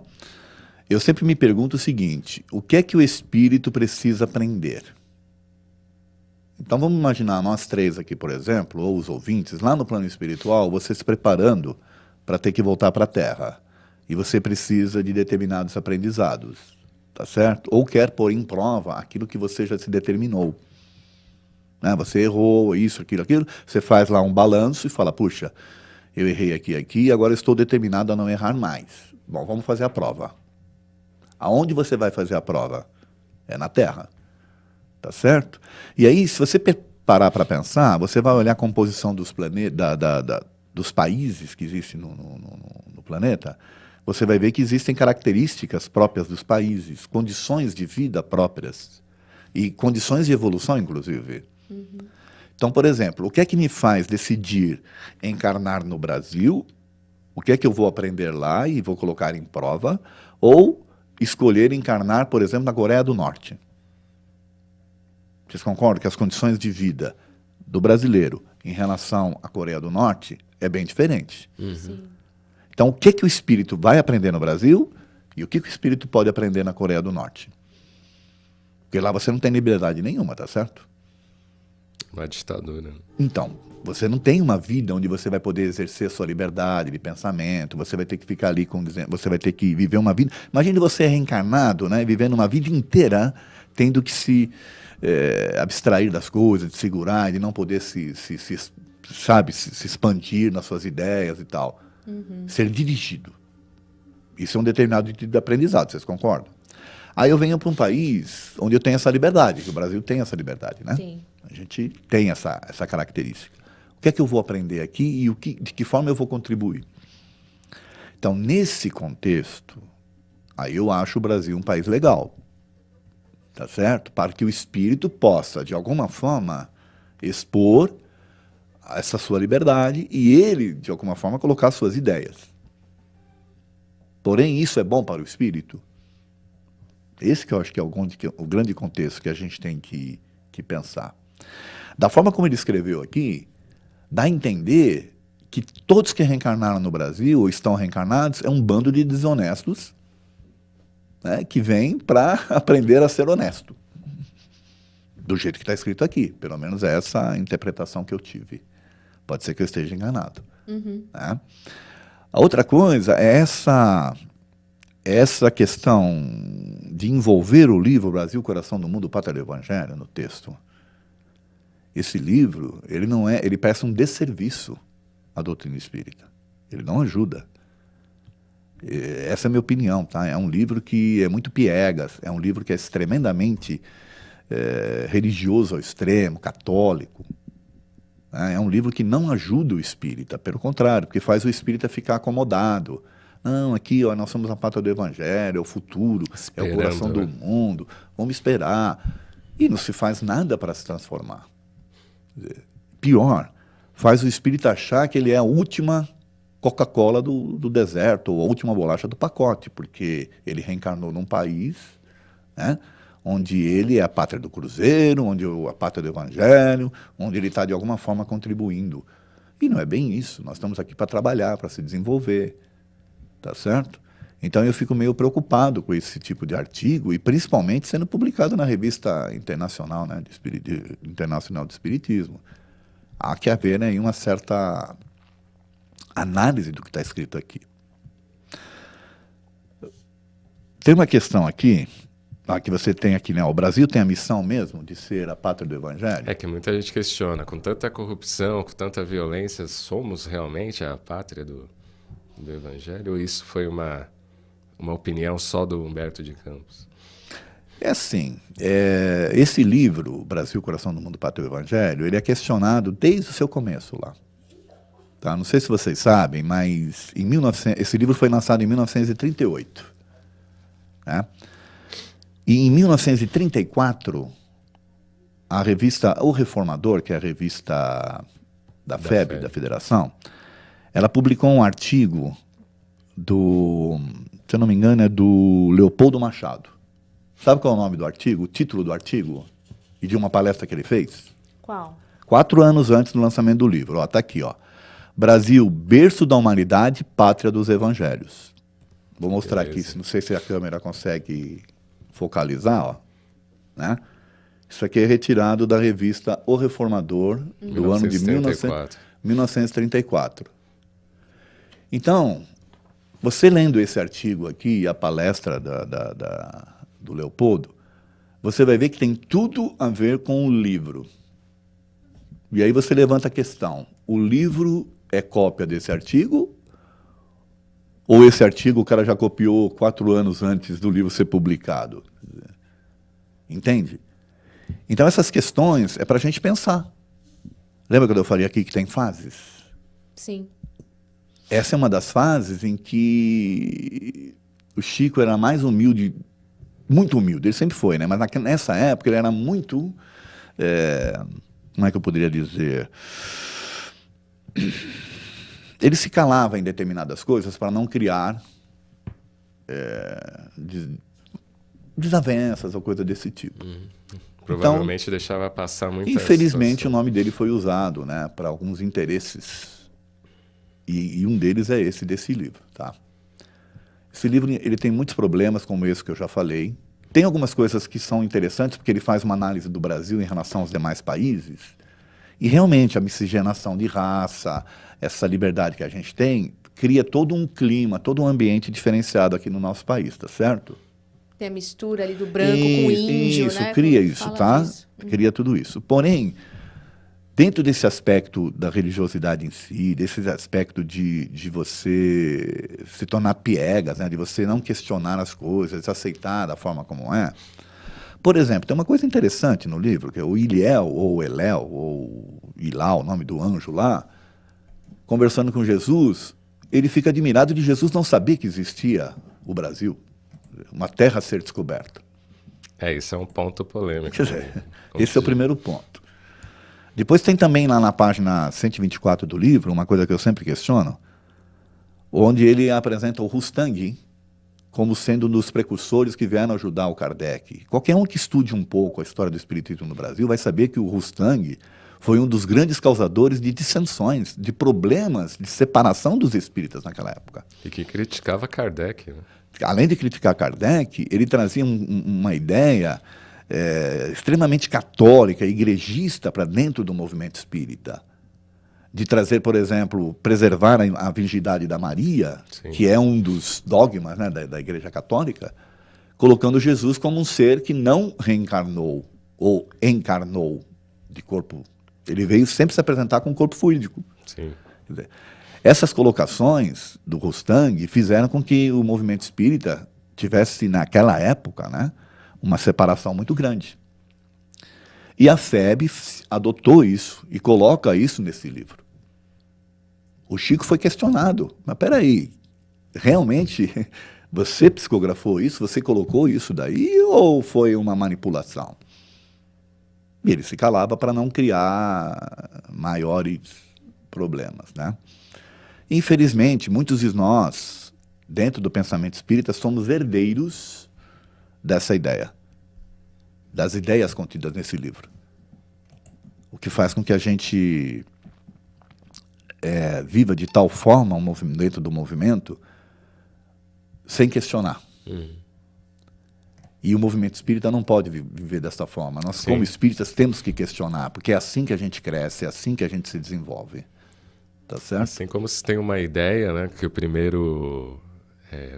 Speaker 4: eu sempre me pergunto o seguinte: o que é que o espírito precisa aprender? Então vamos imaginar nós três aqui, por exemplo, ou os ouvintes, lá no plano espiritual, você se preparando para ter que voltar para a Terra. E você precisa de determinados aprendizados. Tá certo? Ou quer pôr em prova aquilo que você já se determinou. né? Você errou, isso, aquilo. Você faz lá um balanço e fala, puxa, eu errei aqui, agora estou determinado a não errar mais. Bom, vamos fazer a prova. Aonde você vai fazer a prova? É na Terra. Tá certo? E aí, se você parar para pensar, você vai olhar a composição dos planetas, dos países que existem no planeta, você vai ver que existem características próprias dos países, condições de vida próprias e condições de evolução, inclusive. Então, por exemplo, o que é que me faz decidir encarnar no Brasil? O que é que eu vou aprender lá e vou colocar em prova? Ou escolher encarnar, por exemplo, na Coreia do Norte? Vocês concordam que as condições de vida do brasileiro em relação à Coreia do Norte é bem diferente?
Speaker 2: Sim.
Speaker 4: Então, o que o espírito vai aprender no Brasil e o que o espírito pode aprender na Coreia do Norte? Porque lá você não tem liberdade nenhuma, tá certo?
Speaker 2: Uma ditadura.
Speaker 4: Então, você não tem uma vida onde você vai poder exercer sua liberdade de pensamento, você vai ter que ficar ali, você vai ter que viver uma vida... Imagine você reencarnado, né, vivendo uma vida inteira, tendo que se abstrair das coisas, de segurar, de não poder se expandir nas suas ideias e tal. Ser dirigido. Isso é um determinado tipo de aprendizado, vocês concordam? Aí eu venho para um país onde eu tenho essa liberdade, que o Brasil tem essa liberdade, né?
Speaker 3: Sim.
Speaker 4: A gente tem essa característica. O que é que eu vou aprender aqui e de que forma eu vou contribuir? Então, nesse contexto, aí eu acho o Brasil um país legal. Tá certo? Para que o espírito possa, de alguma forma, expor essa sua liberdade e ele, de alguma forma, colocar suas ideias. Porém, isso é bom para o espírito? Esse que eu acho que é o grande contexto que a gente tem que pensar. Da forma como ele escreveu aqui, dá a entender que todos que reencarnaram no Brasil, ou estão reencarnados, é um bando de desonestos, né, que vem para aprender a ser honesto. Do jeito que está escrito aqui. Pelo menos é essa a interpretação que eu tive. Pode ser que eu esteja enganado. Né? A outra coisa é essa questão de envolver o livro Brasil, Coração do Mundo, Pátria do Evangelho no texto. Esse livro, ele parece um desserviço à doutrina espírita. Ele não ajuda. Essa é a minha opinião, tá? É um livro que é muito piegas, é um livro que é tremendamente religioso ao extremo, católico. É um livro que não ajuda o espírita, pelo contrário, porque faz o espírita ficar acomodado. Não, aqui ó, nós somos a pátria do Evangelho, é o futuro, é o coração do mundo, vamos esperar. E não se faz nada para se transformar. Pior, faz o espírita achar que ele é a última Coca-Cola do deserto, ou a última bolacha do pacote, porque ele reencarnou num país, né, onde ele é a pátria do cruzeiro, onde a pátria do evangelho, onde ele está de alguma forma contribuindo. E não é bem isso, nós estamos aqui para trabalhar, para se desenvolver, tá certo? Então eu fico meio preocupado com esse tipo de artigo, e principalmente sendo publicado na revista internacional, né, Internacional de Espiritismo. Há que haver, né, uma certa análise do que está escrito aqui. Tem uma questão aqui, que você tem aqui, né? O Brasil tem a missão mesmo de ser a pátria do Evangelho?
Speaker 2: É que muita gente questiona, com tanta corrupção, com tanta violência, somos realmente a pátria do Evangelho? Ou isso foi uma opinião só do Humberto de Campos?
Speaker 4: É assim, esse livro, Brasil, Coração do Mundo, Pátria do Evangelho, ele é questionado desde o seu começo lá. Tá? Não sei se vocês sabem, mas esse livro foi lançado em 1938. Né? E em 1934, a revista O Reformador, que é a revista da FEB, da Federação, ela publicou um artigo se eu não me engano, é do Leopoldo Machado. Sabe qual é o nome do artigo, o título do artigo e de uma palestra que ele fez?
Speaker 3: Qual?
Speaker 4: 4 anos antes do lançamento do livro. Está aqui, ó. Brasil, berço da humanidade, pátria dos evangelhos. Vou mostrar aqui, não sei se a câmera consegue focalizar, ó, né? Isso aqui é retirado da revista O Reformador, do ano de 1934. Então, você lendo esse artigo aqui, e a palestra do Leopoldo, você vai ver que tem tudo a ver com o livro. E aí você levanta a questão, o livro é cópia desse artigo? Ou esse artigo o cara já copiou 4 anos antes do livro ser publicado? Entende? Então essas questões é para a gente pensar. Lembra quando eu falei aqui que tem fases?
Speaker 3: Sim.
Speaker 4: Essa é uma das fases em que o Chico era mais humilde, muito humilde, ele sempre foi, né? Mas nessa época ele era muito, como é que eu poderia dizer? Ele se calava em determinadas coisas para não criar desavenças ou coisa desse tipo.
Speaker 2: Provavelmente
Speaker 4: então,
Speaker 2: deixava passar muita
Speaker 4: infelizmente,
Speaker 2: situação.
Speaker 4: o nome dele foi usado, né, para alguns interesses. E um deles é esse desse livro. Tá? Esse livro ele tem muitos problemas, como esse que eu já falei. Tem algumas coisas que são interessantes, porque ele faz uma análise do Brasil em relação aos demais países. E realmente a miscigenação de raça, essa liberdade que a gente tem, cria todo um clima, todo um ambiente diferenciado aqui no nosso país, tá certo?
Speaker 3: Tem a mistura ali do branco com o índio,
Speaker 4: isso,
Speaker 3: né?
Speaker 4: Cria
Speaker 3: Quando
Speaker 4: isso,
Speaker 3: fala
Speaker 4: tá?
Speaker 3: disso.
Speaker 4: Cria tudo isso. Porém, dentro desse aspecto da religiosidade em si, desse aspecto de você se tornar piegas, né? De você não questionar as coisas, aceitar da forma como é. Por exemplo, tem uma coisa interessante no livro, que é o Iliel, ou Eléu, ou Ilau, o nome do anjo lá, conversando com Jesus, ele fica admirado de Jesus não saber que existia o Brasil, uma terra a ser descoberta.
Speaker 2: Isso é um ponto polêmico.
Speaker 4: Quer dizer, esse é o primeiro ponto. Depois tem também lá na página 124 do livro, uma coisa que eu sempre questiono, onde ele apresenta o Rustang como sendo um dos precursores que vieram ajudar o Kardec. Qualquer um que estude um pouco a história do espiritismo no Brasil vai saber que o Rustang foi um dos grandes causadores de dissensões, de problemas, de separação dos espíritas naquela época.
Speaker 2: E que criticava Kardec, né?
Speaker 4: Além de criticar Kardec, ele trazia uma ideia extremamente católica, igrejista para dentro do movimento espírita. De trazer, por exemplo, preservar a virgindade da Maria, sim, que é um dos dogmas, né, da Igreja Católica, colocando Jesus como um ser que não reencarnou ou encarnou de corpo. Ele veio sempre se apresentar com um corpo fluídico.
Speaker 2: Sim.
Speaker 4: Quer dizer, essas colocações do Rustang fizeram com que o movimento espírita tivesse, naquela época, né, uma separação muito grande. E a FEB adotou isso e coloca isso nesse livro. O Chico foi questionado. Mas peraí, realmente você psicografou isso? Você colocou isso daí ou foi uma manipulação? E ele se calava para não criar maiores problemas, né? Infelizmente, muitos de nós, dentro do pensamento espírita, somos herdeiros dessa ideia, das ideias contidas nesse livro. O que faz com que a gente viva de tal forma dentro do movimento, sem questionar. E o movimento espírita não pode viver dessa forma. Nós, sim, como espíritas, temos que questionar, porque é assim que a gente cresce, é assim que a gente se desenvolve. Tá certo?
Speaker 2: Assim como se tem uma ideia, né, que o primeiro,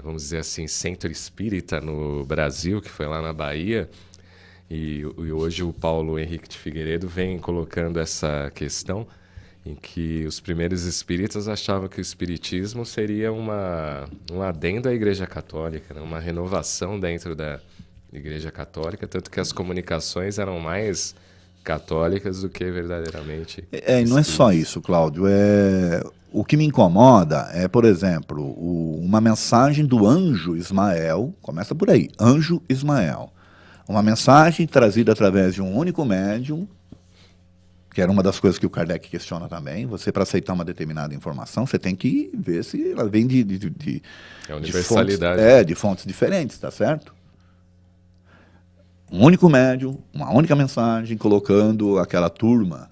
Speaker 2: vamos dizer assim, centro espírita no Brasil, que foi lá na Bahia, e hoje o Paulo Henrique de Figueiredo vem colocando essa questão em que os primeiros espíritas achavam que o espiritismo seria um adendo à Igreja Católica, né, uma renovação dentro da Igreja Católica, tanto que as comunicações eram mais católicas do que verdadeiramente
Speaker 4: não é só isso, Cláudio. O que me incomoda é, por exemplo, uma mensagem do anjo Ismael, começa por aí, anjo Ismael. Uma mensagem trazida através de um único médium, que era uma das coisas que o Kardec questiona também. Você, para aceitar uma determinada informação, você tem que ver se ela vem de
Speaker 2: universalidade.
Speaker 4: De fontes diferentes, tá certo? Um único médium, uma única mensagem, colocando aquela turma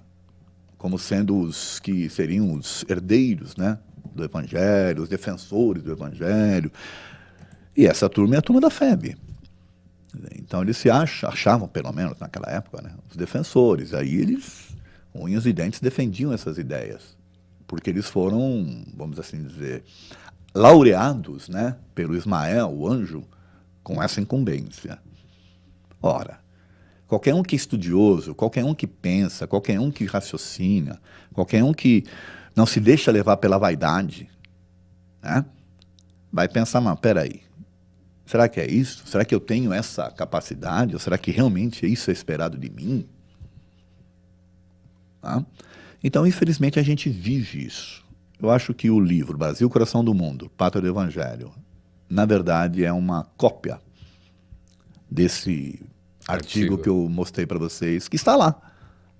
Speaker 4: como sendo os que seriam os herdeiros, né, do Evangelho, os defensores do Evangelho. E essa turma é a turma da FEB. Então eles se achavam, pelo menos naquela época, né, os defensores. Aí eles, unhas e dentes, defendiam essas ideias. Porque eles foram, vamos assim dizer, laureados, né, pelo Ismael, o anjo, com essa incumbência. Ora, Qualquer um que é estudioso, qualquer um que pensa, qualquer um que raciocina, qualquer um que não se deixa levar pela vaidade, né? Vai pensar, mas peraí, será que é isso? Será que eu tenho essa capacidade? Ou será que realmente isso é esperado de mim? Tá? Então, infelizmente, a gente vive isso. Eu acho que o livro Brasil, Coração do Mundo, Pátria do Evangelho, na verdade é uma cópia desse artigo que eu mostrei para vocês, que está lá,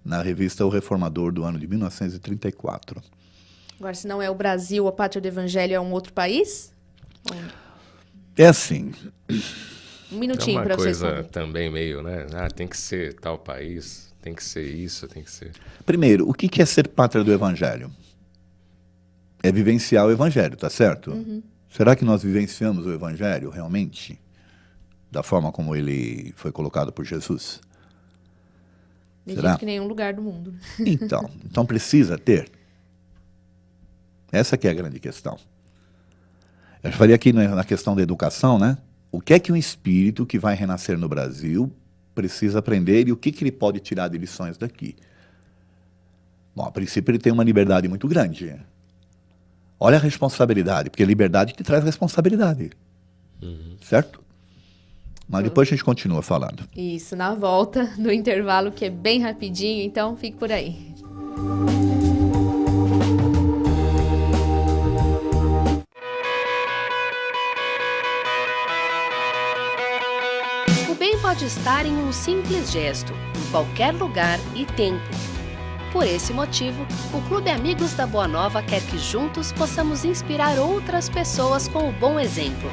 Speaker 4: na revista O Reformador, do ano de 1934.
Speaker 3: Agora, se não é o Brasil, a Pátria do Evangelho é um outro país?
Speaker 4: É assim.
Speaker 3: Um minutinho para vocês.
Speaker 2: É uma coisa também meio, né? Ah, tem que ser tal país, tem que ser isso, tem que ser...
Speaker 4: Primeiro, o que é ser pátria do Evangelho? É vivenciar o Evangelho, tá certo?
Speaker 3: Uhum.
Speaker 4: Será que nós vivenciamos o Evangelho realmente? Da forma como ele foi colocado por Jesus?
Speaker 3: De
Speaker 4: Será?
Speaker 3: jeito que nenhum lugar do mundo.
Speaker 4: Então precisa ter. Essa que é a grande questão. Eu falei aqui na questão da educação, né? O que é que um espírito que vai renascer no Brasil precisa aprender e o que ele pode tirar de lições daqui? Bom, a princípio ele tem uma liberdade muito grande. Olha a responsabilidade, porque a liberdade te traz responsabilidade. Certo? Mas depois a gente continua falando.
Speaker 3: Isso, na volta do intervalo, que é bem rapidinho, então fique por aí.
Speaker 8: O bem pode estar em um simples gesto, em qualquer lugar e tempo. Por esse motivo, o Clube Amigos da Boa Nova quer que juntos possamos inspirar outras pessoas com o bom exemplo.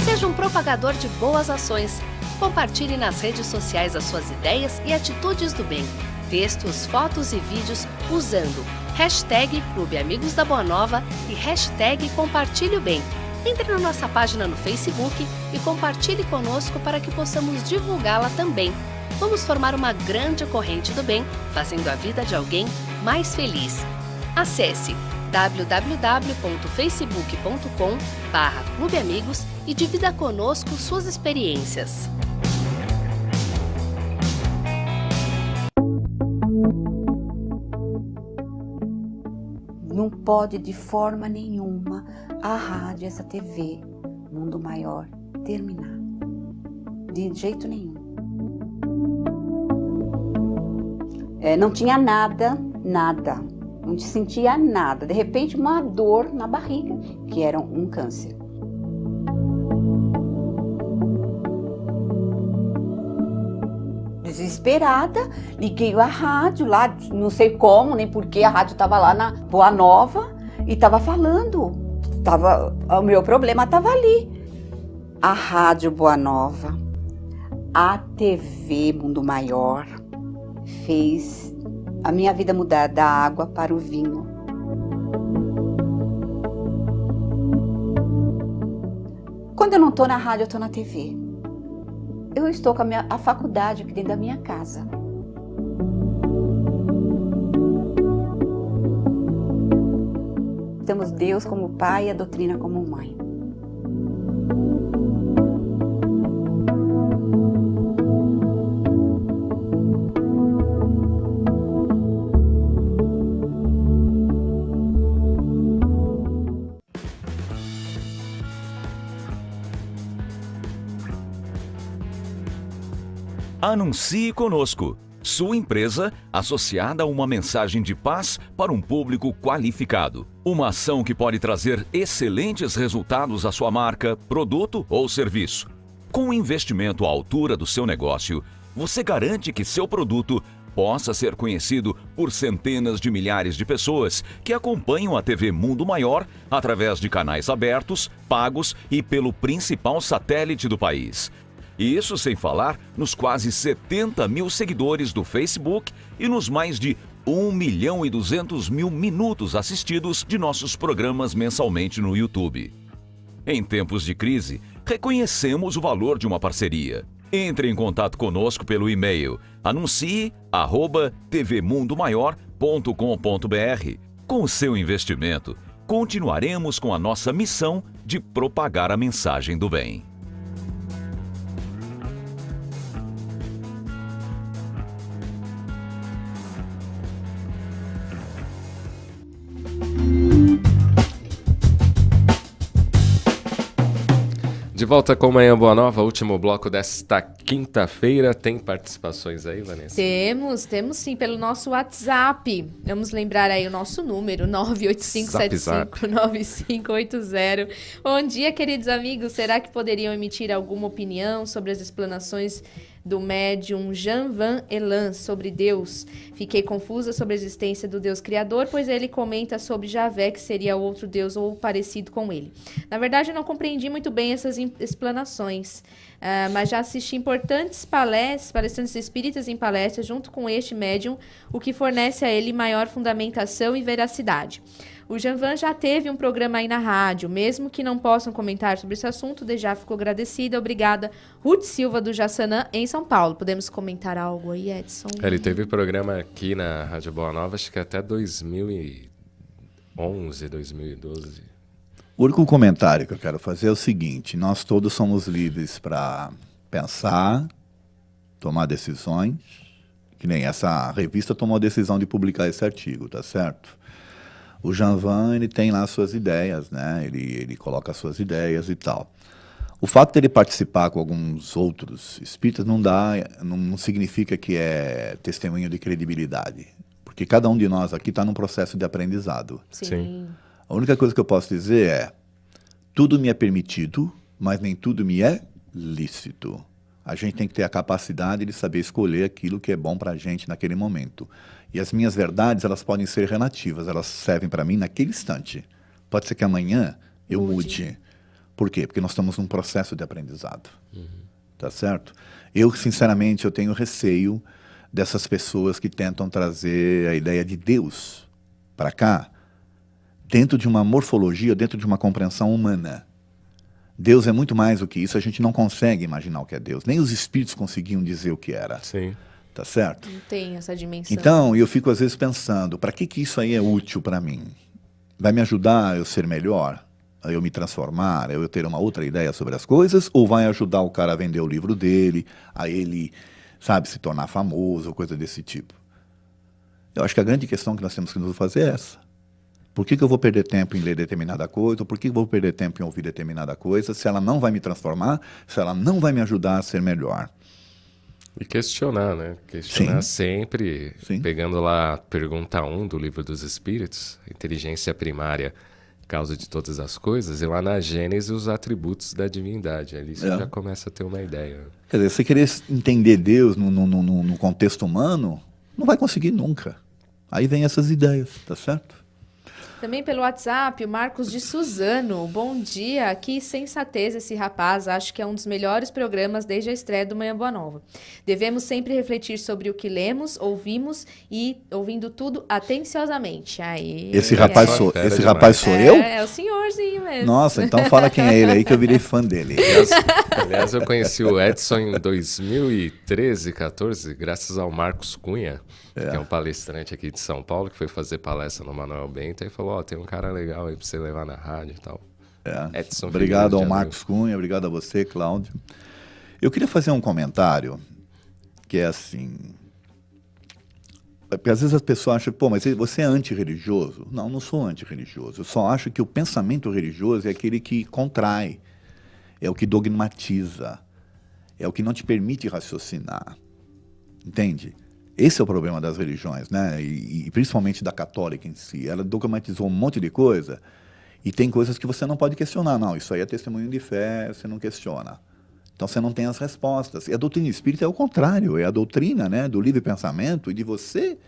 Speaker 8: Seja um propagador de boas ações. Compartilhe nas redes sociais as suas ideias e atitudes do bem. Textos, fotos e vídeos usando hashtag Clube Amigos da Boa Nova e hashtag Compartilhe o Bem. Entre na nossa página no Facebook e compartilhe conosco para que possamos divulgá-la também. Vamos formar uma grande corrente do bem, fazendo a vida de alguém mais feliz. Acesse www.facebook.com/clubeamigos e divida conosco suas experiências.
Speaker 7: Não pode de forma nenhuma a rádio, essa TV, Mundo Maior, terminar. De jeito nenhum. Não tinha nada. Não sentia nada. De repente, uma dor na barriga, que era um câncer. Desesperada, liguei a rádio lá, não sei como, nem porquê, a rádio estava lá na Boa Nova e estava falando. O meu problema estava ali. A Rádio Boa Nova, a TV Mundo Maior, fez a minha vida mudar da água para o vinho. Quando eu não estou na rádio, eu estou na TV. Eu estou com a faculdade aqui dentro da minha casa. Temos Deus como pai e a doutrina como mãe.
Speaker 9: Anuncie conosco. Sua empresa associada a uma mensagem de paz para um público qualificado. Uma ação que pode trazer excelentes resultados à sua marca, produto ou serviço. Com um investimento à altura do seu negócio, você garante que seu produto possa ser conhecido por centenas de milhares de pessoas que acompanham a TV Mundo Maior através de canais abertos, pagos e pelo principal satélite do país. E isso sem falar nos quase 70 mil seguidores do Facebook e nos mais de 1.200.000 minutos assistidos de nossos programas mensalmente no YouTube. Em tempos de crise, reconhecemos o valor de uma parceria. Entre em contato conosco pelo e-mail anuncie@tvmundomaior.com.br. Com o seu investimento, continuaremos com a nossa missão de propagar a mensagem do bem.
Speaker 2: De volta com Manhã Boa Nova, último bloco desta quinta-feira. Tem participações aí, Vanessa?
Speaker 3: Temos sim, pelo nosso WhatsApp. Vamos lembrar aí o nosso número, 985759580. Bom dia, queridos amigos. Será que poderiam emitir alguma opinião sobre as explanações do médium Jean Van Elan sobre Deus? Fiquei confusa sobre a existência do Deus Criador, pois ele comenta sobre Javé, que seria outro Deus ou parecido com ele. Na verdade, eu não compreendi muito bem essas explanações, mas já assisti importantes palestrantes espíritas em palestras junto com este médium, o que fornece a ele maior fundamentação e veracidade. O Janvan já teve um programa aí na rádio, mesmo que não possam comentar sobre esse assunto, desde já fico agradecida. Obrigada. Ruth Silva, do Jaçanã, em São Paulo. Podemos comentar algo aí, Edson?
Speaker 2: Ele teve programa aqui na Rádio Boa Nova, acho que até 2011, 2012.
Speaker 4: O único comentário que eu quero fazer é o seguinte: nós todos somos livres para pensar, tomar decisões, que nem essa revista tomou a decisão de publicar esse artigo, tá certo? O Janvan, ele tem lá suas ideias, né? Ele coloca as suas ideias e tal. O fato de ele participar com alguns outros espíritas não significa que é testemunho de credibilidade, porque cada um de nós aqui está num processo de aprendizado.
Speaker 3: Sim.
Speaker 4: A única coisa que eu posso dizer é: tudo me é permitido, mas nem tudo me é lícito. A gente tem que ter a capacidade de saber escolher aquilo que é bom para a gente naquele momento. E as minhas verdades, elas podem ser relativas, elas servem para mim naquele instante. Pode ser que amanhã eu mude. Por quê? Porque nós estamos num processo de aprendizado. Tá certo? Eu, sinceramente, eu tenho receio dessas pessoas que tentam trazer a ideia de Deus para cá, dentro de uma morfologia, dentro de uma compreensão humana. Deus é muito mais do que isso, a gente não consegue imaginar o que é Deus. Nem os espíritos conseguiam dizer o que era.
Speaker 2: Sim.
Speaker 4: Tá certo?
Speaker 3: Não tem essa dimensão.
Speaker 4: Então, eu fico às vezes pensando, para que isso aí é útil para mim? Vai me ajudar a eu ser melhor? A eu me transformar? A eu ter uma outra ideia sobre as coisas? Ou vai ajudar o cara a vender o livro dele? A ele, sabe, se tornar famoso, coisa desse tipo? Eu acho que a grande questão que nós temos que nos fazer é essa. Por que eu vou perder tempo em ler determinada coisa? Ou por que eu vou perder tempo em ouvir determinada coisa se ela não vai me transformar, se ela não vai me ajudar a ser melhor?
Speaker 2: E questionar, né? Questionar
Speaker 4: Sim.
Speaker 2: sempre,
Speaker 4: Sim.
Speaker 2: pegando lá a pergunta 1 do Livro dos Espíritos, inteligência primária, causa de todas as coisas, e lá na Gênesis os atributos da divindade. Ali você já começa a ter uma ideia.
Speaker 4: Quer dizer, você querer entender Deus no contexto humano, não vai conseguir nunca. Aí vem essas ideias, tá certo?
Speaker 3: Também pelo WhatsApp, o Marcos de Suzano. Bom dia, que sensatez esse rapaz. Acho que é um dos melhores programas desde a estreia do Manhã Boa Nova. Devemos sempre refletir sobre o que lemos, ouvimos e ouvindo tudo atenciosamente. Aí,
Speaker 4: Esse rapaz sou eu?
Speaker 3: É o senhorzinho mesmo.
Speaker 4: Nossa, então fala quem é ele aí que eu virei fã dele.
Speaker 2: Aliás, eu conheci o Edson em 2013, 14, graças ao Marcos Cunha, que é um palestrante aqui de São Paulo, que foi fazer palestra no Manuel Bento, e falou, tem um cara legal aí pra você levar na rádio e tal. Edson,
Speaker 4: obrigado ao Marcos Cunha, obrigado a você, Cláudio. Eu queria fazer um comentário que é assim... Porque às vezes as pessoas acham, mas você é antirreligioso? Não, não sou antirreligioso. Eu só acho que o pensamento religioso é aquele que contrai, é o que dogmatiza, é o que não te permite raciocinar. Entende? Esse é o problema das religiões, né? E principalmente da católica em si. Ela dogmatizou um monte de coisa e tem coisas que você não pode questionar. Não, isso aí é testemunho de fé, você não questiona. Então você não tem as respostas. E a doutrina espírita é o contrário, é a doutrina, né, do livre pensamento e de você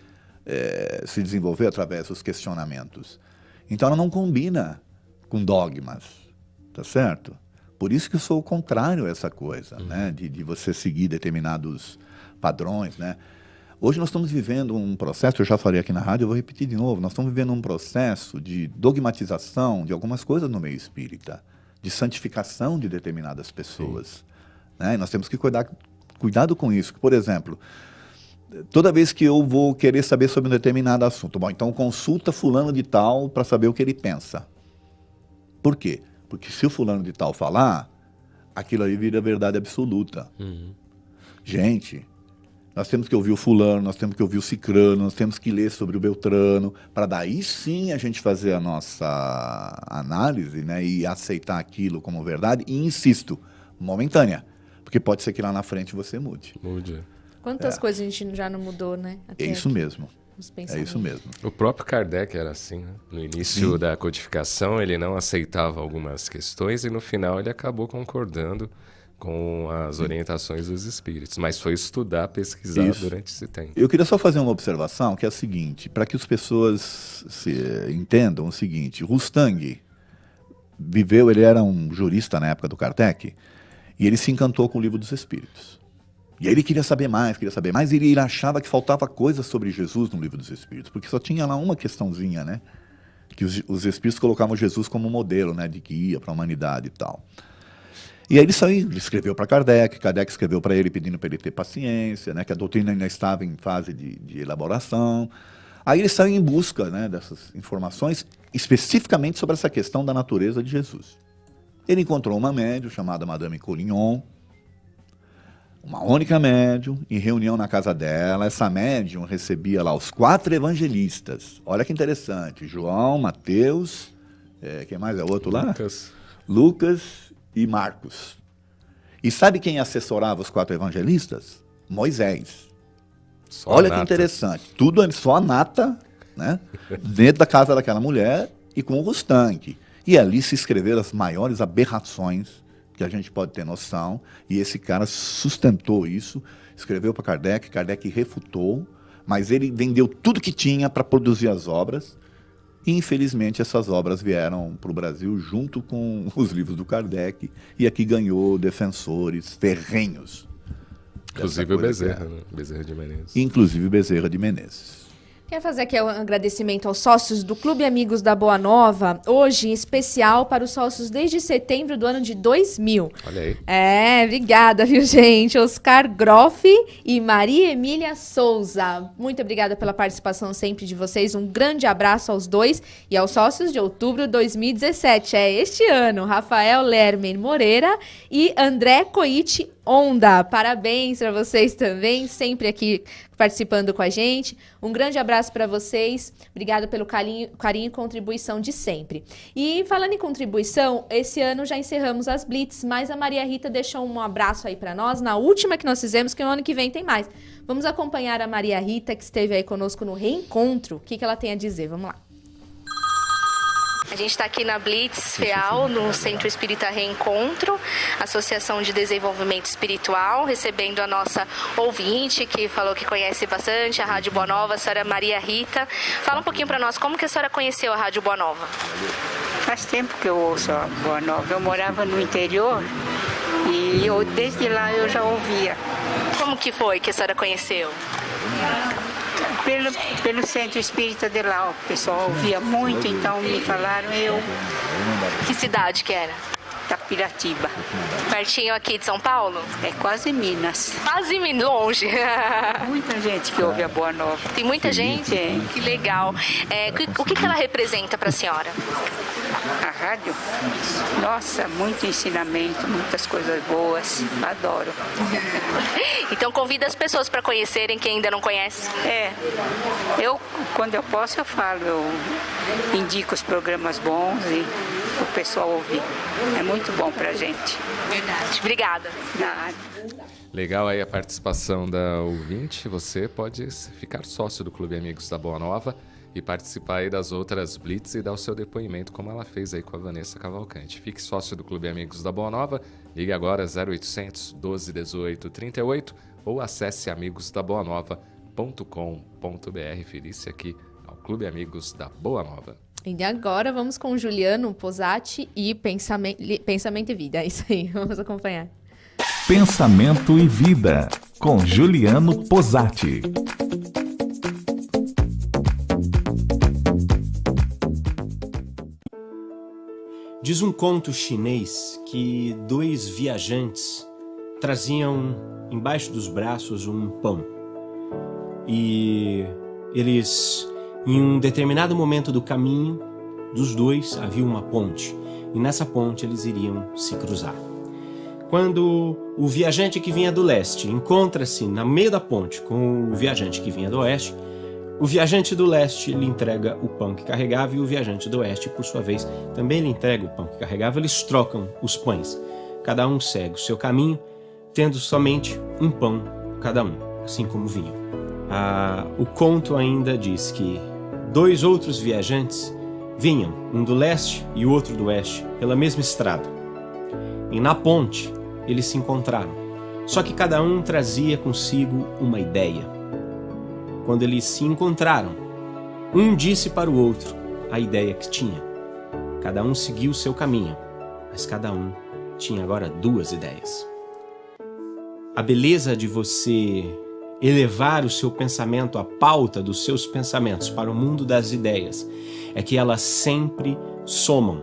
Speaker 4: se desenvolver através dos questionamentos. Então ela não combina com dogmas, tá certo? Por isso que eu sou o contrário a essa coisa, né, de você seguir determinados padrões, né? Hoje nós estamos vivendo um processo, eu já falei aqui na rádio, eu vou repetir de novo, nós estamos vivendo um processo de dogmatização de algumas coisas no meio espírita, de santificação de determinadas pessoas. Né? E nós temos que cuidado com isso. Por exemplo, toda vez que eu vou querer saber sobre um determinado assunto, então consulta fulano de tal para saber o que ele pensa. Por quê? Porque se o fulano de tal falar, aquilo ali vira verdade absoluta. Gente... Nós temos que ouvir o fulano, nós temos que ouvir o cicrano, nós temos que ler sobre o beltrano, para daí sim a gente fazer a nossa análise, né, e aceitar aquilo como verdade, e insisto, momentânea, porque pode ser que lá na frente você mude.
Speaker 3: Quantas coisas a gente já não mudou, né?
Speaker 4: É isso mesmo. É isso mesmo.
Speaker 2: O próprio Kardec era assim, né? No início da codificação, ele não aceitava algumas questões e no final ele acabou concordando com as orientações dos espíritos, mas foi estudar, pesquisar durante esse tempo.
Speaker 4: Eu queria só fazer uma observação, que é a seguinte, para que as pessoas entendam o seguinte, Rustang viveu, ele era um jurista na época do Kardec, e ele se encantou com o Livro dos Espíritos. E aí ele queria saber mais, e ele achava que faltava coisas sobre Jesus no Livro dos Espíritos, porque só tinha lá uma questãozinha, né? Que os Espíritos colocavam Jesus como modelo, né? De guia para a humanidade e tal. E aí ele escreveu para Kardec escreveu para ele pedindo para ele ter paciência, né? Que a doutrina ainda estava em fase de elaboração. Aí ele saiu em busca, né, dessas informações, especificamente sobre essa questão da natureza de Jesus. Ele encontrou uma médium chamada Madame Collignon, uma única médium, em reunião na casa dela. Essa médium recebia lá os 4 evangelistas. Olha que interessante. João, Mateus, quem mais é o outro lá? Lucas e Marcos. E sabe quem assessorava os 4 evangelistas? Moisés. Olha que interessante. Tudo só a nata, né? Dentro da casa daquela mulher e com o Rustang. E ali se escreveram as maiores aberrações que a gente pode ter noção, e esse cara sustentou isso, escreveu para Kardec, Kardec refutou, mas ele vendeu tudo que tinha para produzir as obras, e infelizmente essas obras vieram para o Brasil junto com os livros do Kardec, e aqui ganhou defensores ferrenhos.
Speaker 2: Inclusive o Bezerra, né? Bezerra de Menezes.
Speaker 4: Inclusive o Bezerra de Menezes.
Speaker 3: Quero fazer aqui um agradecimento aos sócios do Clube Amigos da Boa Nova, hoje em especial para os sócios desde setembro do ano de 2000.
Speaker 2: Olha aí.
Speaker 3: Obrigada, viu, gente? Oscar Groff e Maria Emília Souza. Muito obrigada pela participação sempre de vocês. Um grande abraço aos dois e aos sócios de outubro de 2017. Este ano, Rafael Lermen Moreira e André Coite Onda. Parabéns para vocês também, sempre aqui participando com a gente. Um grande abraço para vocês. Obrigada pelo carinho e contribuição de sempre. E falando em contribuição, esse ano já encerramos as Blitz, mas a Maria Rita deixou um abraço aí para nós, na última que nós fizemos, que no ano que vem tem mais. Vamos acompanhar a Maria Rita, que esteve aí conosco no Reencontro. O que ela tem a dizer? Vamos lá. A gente está aqui na Blitz FEAL, no Centro Espírita Reencontro, Associação de Desenvolvimento Espiritual, recebendo a nossa ouvinte, que falou que conhece bastante a Rádio Boa Nova, a senhora Maria Rita. Fala um pouquinho para nós, como que a senhora conheceu a Rádio Boa Nova?
Speaker 17: Faz tempo que eu ouço a Boa Nova. Eu morava no interior e desde lá eu já ouvia.
Speaker 3: Como que foi que a senhora conheceu?
Speaker 17: Pelo Centro Espírita de lá, o pessoal ouvia muito, então me falaram,
Speaker 3: Que cidade que era?
Speaker 17: Tapiratiba.
Speaker 3: Pertinho aqui de São Paulo?
Speaker 17: É quase Minas.
Speaker 3: Quase longe.
Speaker 17: Muita gente que ouve a Boa Nova.
Speaker 3: Tem muita gente?
Speaker 17: Tem.
Speaker 3: Que legal. O que ela representa para a senhora?
Speaker 17: A rádio? Nossa, muito ensinamento, muitas coisas boas. Adoro.
Speaker 3: Então convida as pessoas para conhecerem quem ainda não conhece.
Speaker 17: Quando eu posso, eu falo. Eu indico os programas bons e o pessoal ouvir. É muito bom pra gente.
Speaker 3: Verdade. Obrigada.
Speaker 17: Nada.
Speaker 2: Legal aí a participação da ouvinte. Você pode ficar sócio do Clube Amigos da Boa Nova e participar aí das outras Blitz e dar o seu depoimento, como ela fez aí com a Vanessa Cavalcante. Fique sócio do Clube Amigos da Boa Nova, ligue agora 0800 12 18 38 ou acesse amigosdaboanova.com.br. Felícia aqui ao Clube Amigos da Boa Nova.
Speaker 3: E agora vamos com Juliano Posati e Pensamento e Vida. É isso aí, vamos acompanhar.
Speaker 5: Pensamento e Vida, com Juliano Posati.
Speaker 18: Diz um conto chinês que 2 viajantes traziam embaixo dos braços um pão. E eles, em um determinado momento do caminho dos dois, havia uma ponte. E nessa ponte eles iriam se cruzar. quando o viajante que vinha do leste encontra-se no meio da ponte com o viajante que vinha do oeste, o viajante do leste lhe entrega o pão que carregava e o viajante do oeste, por sua vez, também lhe entrega o pão que carregava. Eles trocam os pães. Cada um segue o seu caminho, tendo somente um pão cada um, assim como vinham. O conto ainda diz que 2 outros viajantes vinham, um do leste e o outro do oeste, pela mesma estrada. E na ponte eles se encontraram. Só que cada um trazia consigo uma ideia. Quando eles se encontraram, um disse para o outro a ideia que tinha. Cada um seguiu o seu caminho, mas cada um tinha agora 2 ideias. A beleza de você elevar o seu pensamento, a pauta dos seus pensamentos para o mundo das ideias, é que elas sempre somam,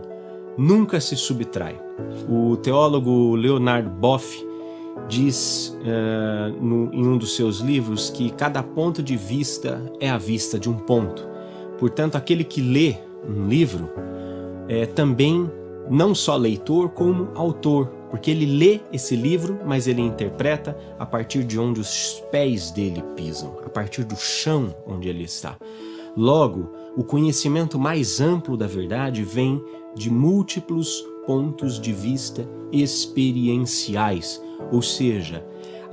Speaker 18: nunca se subtrai. O teólogo Leonard Boff diz em um dos seus livros que cada ponto de vista é a vista de um ponto. Portanto, aquele que lê um livro é também não só leitor, como autor, porque ele lê esse livro, mas ele interpreta a partir de onde os pés dele pisam, a partir do chão onde ele está. Logo, o conhecimento mais amplo da verdade vem de múltiplos pontos de vista experienciais, ou seja,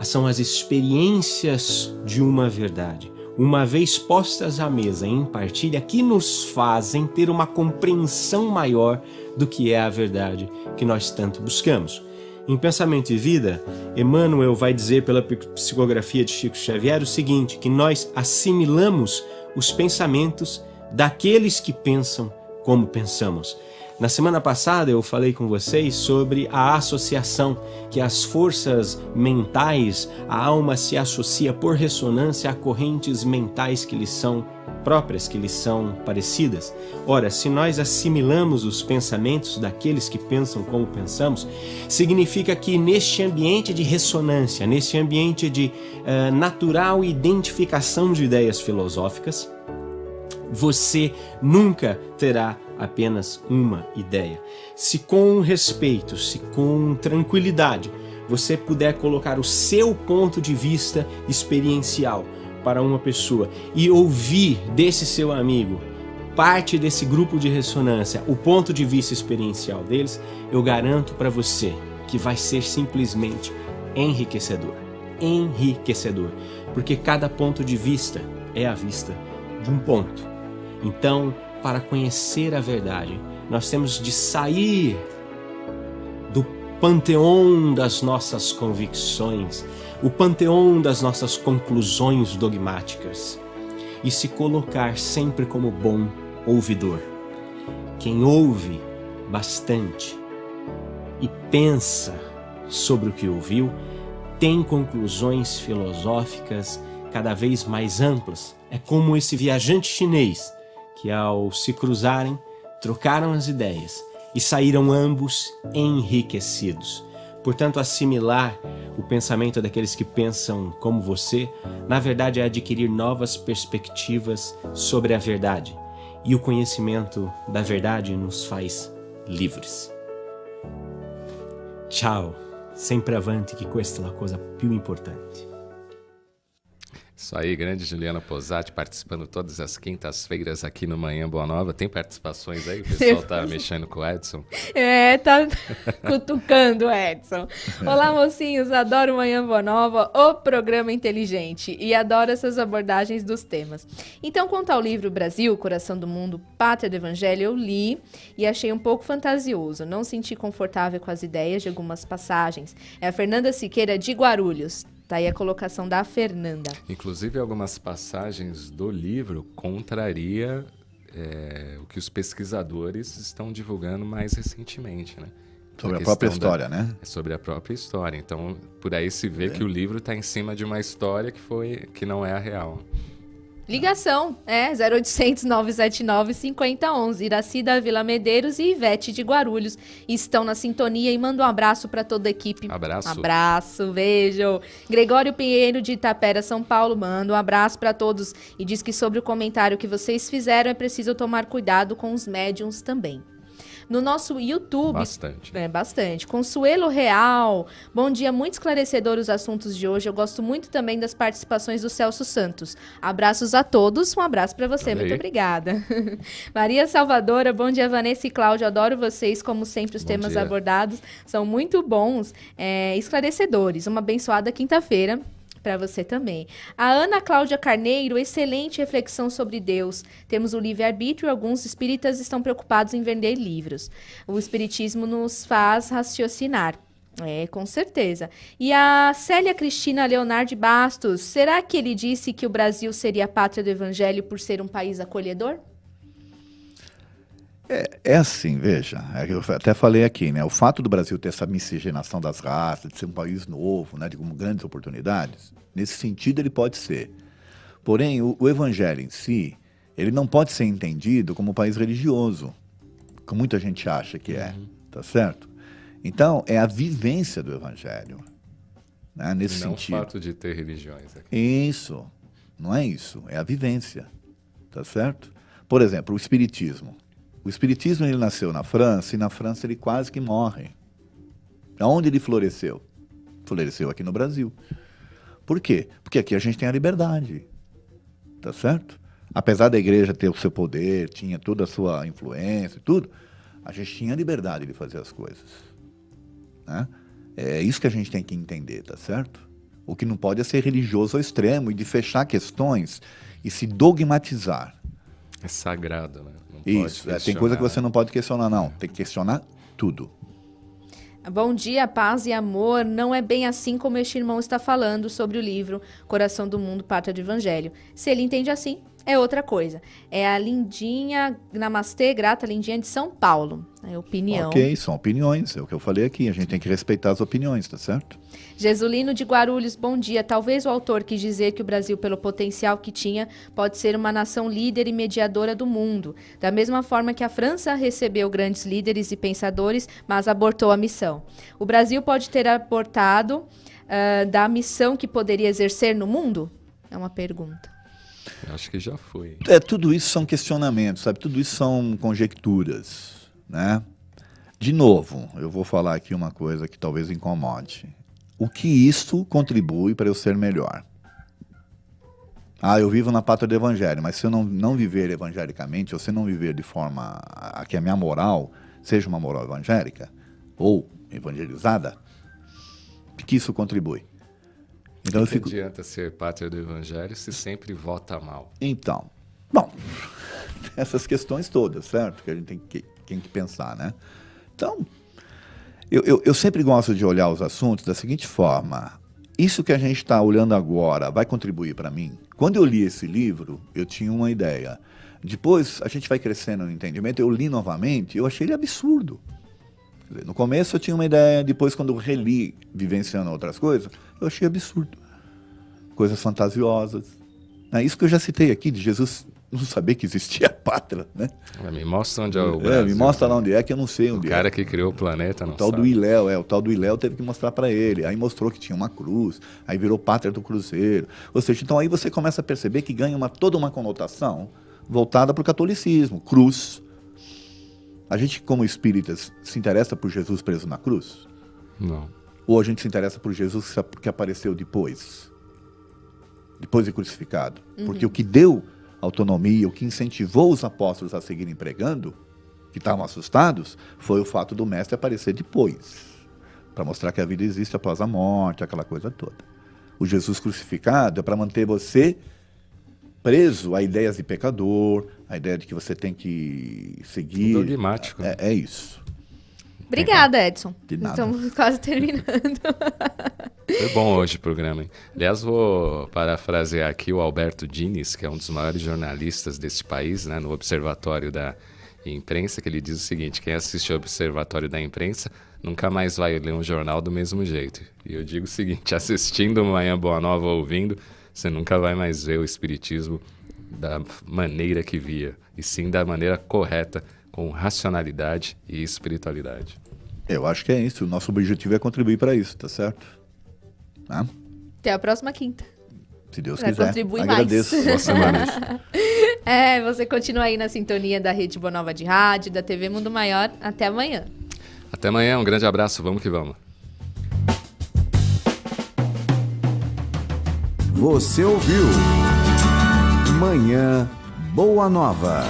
Speaker 18: são as experiências de uma verdade, uma vez postas à mesa em partilha, que nos fazem ter uma compreensão maior do que é a verdade que nós tanto buscamos. Em Pensamento e Vida, Emmanuel vai dizer pela psicografia de Chico Xavier o seguinte, que nós assimilamos os pensamentos daqueles que pensam como pensamos. Na semana passada eu falei com vocês sobre a associação, que as forças mentais, a alma se associa por ressonância a correntes mentais que lhes são próprias, que lhes são parecidas. Ora, se nós assimilamos os pensamentos daqueles que pensam como pensamos, significa que neste ambiente de ressonância, neste ambiente de natural identificação de ideias filosóficas, você nunca terá apenas uma ideia. Se com respeito, se com tranquilidade, você puder colocar o seu ponto de vista experiencial para uma pessoa e ouvir desse seu amigo, parte desse grupo de ressonância, o ponto de vista experiencial deles, eu garanto para você que vai ser simplesmente enriquecedor. Enriquecedor. Porque cada ponto de vista é a vista de um ponto. Então, para conhecer a verdade, nós temos de sair do panteão das nossas convicções, o panteão das nossas conclusões dogmáticas e se colocar sempre como bom ouvidor. Quem ouve bastante e pensa sobre o que ouviu, tem conclusões filosóficas cada vez mais amplas. É como esse viajante chinês que, ao se cruzarem, trocaram as ideias e saíram ambos enriquecidos. Portanto, assimilar o pensamento daqueles que pensam como você, na verdade, é adquirir novas perspectivas sobre a verdade. E o conhecimento da verdade nos faz livres. Ciao, sempre avanti, que questa è la cosa più importante.
Speaker 2: Isso aí, grande Juliana Posati, participando todas as quintas-feiras aqui no Manhã Boa Nova. Tem participações aí? O pessoal tá mexendo com o Edson?
Speaker 3: Tá cutucando o Edson. Olá, mocinhos, adoro Manhã Boa Nova, o programa inteligente, e adoro essas abordagens dos temas. Então, quanto ao livro Brasil, Coração do Mundo, Pátria do Evangelho, eu li e achei um pouco fantasioso. Não senti confortável com as ideias de algumas passagens. É a Fernanda Siqueira, de Guarulhos. Tá aí a colocação da Fernanda.
Speaker 2: Inclusive, algumas passagens do livro contraria o que os pesquisadores estão divulgando mais recentemente, né?
Speaker 4: Sobre a própria história, né?
Speaker 2: Sobre a própria história. Então, por aí se vê que o livro está em cima de uma história que não é a real.
Speaker 3: Ligação, 0800 979 5011. Iraci da Vila Medeiros e Ivete de Guarulhos estão na sintonia e manda um abraço para toda a equipe. Abraço, beijo. Gregório Pinheiro de Itapera, São Paulo, manda um abraço para todos e diz que sobre o comentário que vocês fizeram é preciso tomar cuidado com os médiums também. No nosso YouTube...
Speaker 2: Bastante.
Speaker 3: Bastante. Consuelo Real. Bom dia, muito esclarecedor os assuntos de hoje. Eu gosto muito também das participações do Celso Santos. Abraços a todos. Um abraço para você. Muito obrigada. Maria Salvadora. Bom dia, Vanessa e Cláudio. Adoro vocês. Como sempre, os temas abordados são muito bons, esclarecedores. Uma abençoada quinta-feira para você também. A Ana Cláudia Carneiro, excelente reflexão sobre Deus. Temos o livre-arbítrio, alguns espíritas estão preocupados em vender livros. O espiritismo nos faz raciocinar. Com certeza. E a Célia Cristina Leonardo Bastos, será que ele disse que o Brasil seria a pátria do evangelho por ser um país acolhedor?
Speaker 4: É assim, veja, eu até falei aqui, né? O fato do Brasil ter essa miscigenação das raças, de ser um país novo, né, com grandes oportunidades, nesse sentido ele pode ser. Porém, o evangelho em si, ele não pode ser entendido como um país religioso, como muita gente acha que é, tá certo? Então, é a vivência do evangelho, né, nesse sentido.
Speaker 2: Não o fato de ter religiões aqui.
Speaker 4: Isso, não é isso, é a vivência, tá certo? Por exemplo, o espiritismo. O espiritismo ele nasceu na França e na França ele quase que morre. Aonde ele floresceu? Floresceu aqui no Brasil. Por quê? Porque aqui a gente tem a liberdade, tá certo? Apesar da igreja ter o seu poder, tinha toda a sua influência e tudo, a gente tinha a liberdade de fazer as coisas, né? É isso que a gente tem que entender, tá certo? O que não pode é ser religioso ao extremo e de fechar questões e se dogmatizar.
Speaker 2: É sagrado, né?
Speaker 4: Isso, tem coisa que você não pode questionar, não. Tem que questionar tudo.
Speaker 3: Bom dia, paz e amor. Não é bem assim como este irmão está falando sobre o livro Coração do Mundo, Pátria do Evangelho. Se ele entende assim, é outra coisa. É a Lindinha, namastê, grata, Lindinha de São Paulo. É opinião.
Speaker 4: Ok, são opiniões, é o que eu falei aqui. A gente tem que respeitar as opiniões, tá certo?
Speaker 3: Jesulino de Guarulhos, bom dia. Talvez o autor quis dizer que o Brasil, pelo potencial que tinha, pode ser uma nação líder e mediadora do mundo. Da mesma forma que a França recebeu grandes líderes e pensadores, mas abortou a missão. O Brasil pode ter abortado da missão que poderia exercer no mundo? É uma pergunta.
Speaker 2: Eu acho que já foi.
Speaker 4: Tudo isso são questionamentos, sabe? Tudo isso são conjecturas, né? De novo, eu vou falar aqui uma coisa que talvez incomode. O que isso contribui para eu ser melhor? Eu vivo na pátria do evangelho, mas se eu não viver evangelicamente, ou se eu não viver de forma a que a minha moral seja uma moral evangélica, ou evangelizada, o que isso contribui? Então
Speaker 2: não adianta ser pátria do evangelho se sempre vota mal.
Speaker 4: Então, bom, essas questões todas, certo? Que a gente tem que pensar, né? Então, eu sempre gosto de olhar os assuntos da seguinte forma. Isso que a gente está olhando agora vai contribuir para mim? Quando eu li esse livro, eu tinha uma ideia. Depois, a gente vai crescendo no entendimento, eu li novamente, eu achei ele absurdo. Quer dizer, no começo eu tinha uma ideia, depois quando eu reli, vivenciando outras coisas, eu achei absurdo. Coisas fantasiosas. É isso que eu já citei aqui, de Jesus não saber que existia a pátria, né?
Speaker 2: Me mostra onde é o Brasil.
Speaker 4: Me mostra lá onde é, que eu não sei onde é.
Speaker 2: O cara que criou o planeta não sabe.
Speaker 4: O tal do Iléu teve que mostrar para ele. Aí mostrou que tinha uma cruz, aí virou pátria do cruzeiro. Ou seja, então aí você começa a perceber que ganha toda uma conotação voltada para o catolicismo. Cruz. A gente, como espíritas, se interessa por Jesus preso na cruz?
Speaker 2: Não.
Speaker 4: Ou a gente se interessa por Jesus que apareceu depois de crucificado? Porque o que deu autonomia, o que incentivou os apóstolos a seguirem pregando, que estavam assustados, foi o fato do mestre aparecer depois, para mostrar que a vida existe após a morte, aquela coisa toda. O Jesus crucificado é para manter você preso a ideias de pecador, a ideia de que você tem que seguir.
Speaker 2: Dogmático.
Speaker 4: É isso.
Speaker 3: Obrigada, Edson.
Speaker 4: De nada.
Speaker 3: Estamos quase terminando.
Speaker 2: Foi bom hoje o programa, hein? Aliás, vou parafrasear aqui o Alberto Diniz, que é um dos maiores jornalistas desse país, né, no Observatório da Imprensa, que ele diz o seguinte: quem assiste ao Observatório da Imprensa nunca mais vai ler um jornal do mesmo jeito. E eu digo o seguinte: assistindo Manhã Boa Nova, ouvindo, você nunca vai mais ver o espiritismo da maneira que via, e sim da maneira correta, com racionalidade e espiritualidade.
Speaker 4: Eu acho que é isso. O nosso objetivo é contribuir para isso, tá certo?
Speaker 3: Até a próxima quinta.
Speaker 4: Se Deus quiser.
Speaker 3: Contribui
Speaker 4: Agradeço.
Speaker 3: mais.
Speaker 4: Boa semana.
Speaker 3: Você continua aí na sintonia da Rede Boa Nova de Rádio, da TV Mundo Maior. Até amanhã.
Speaker 2: Até amanhã, um grande abraço, vamos que vamos.
Speaker 1: Você ouviu Manhã Boa Nova.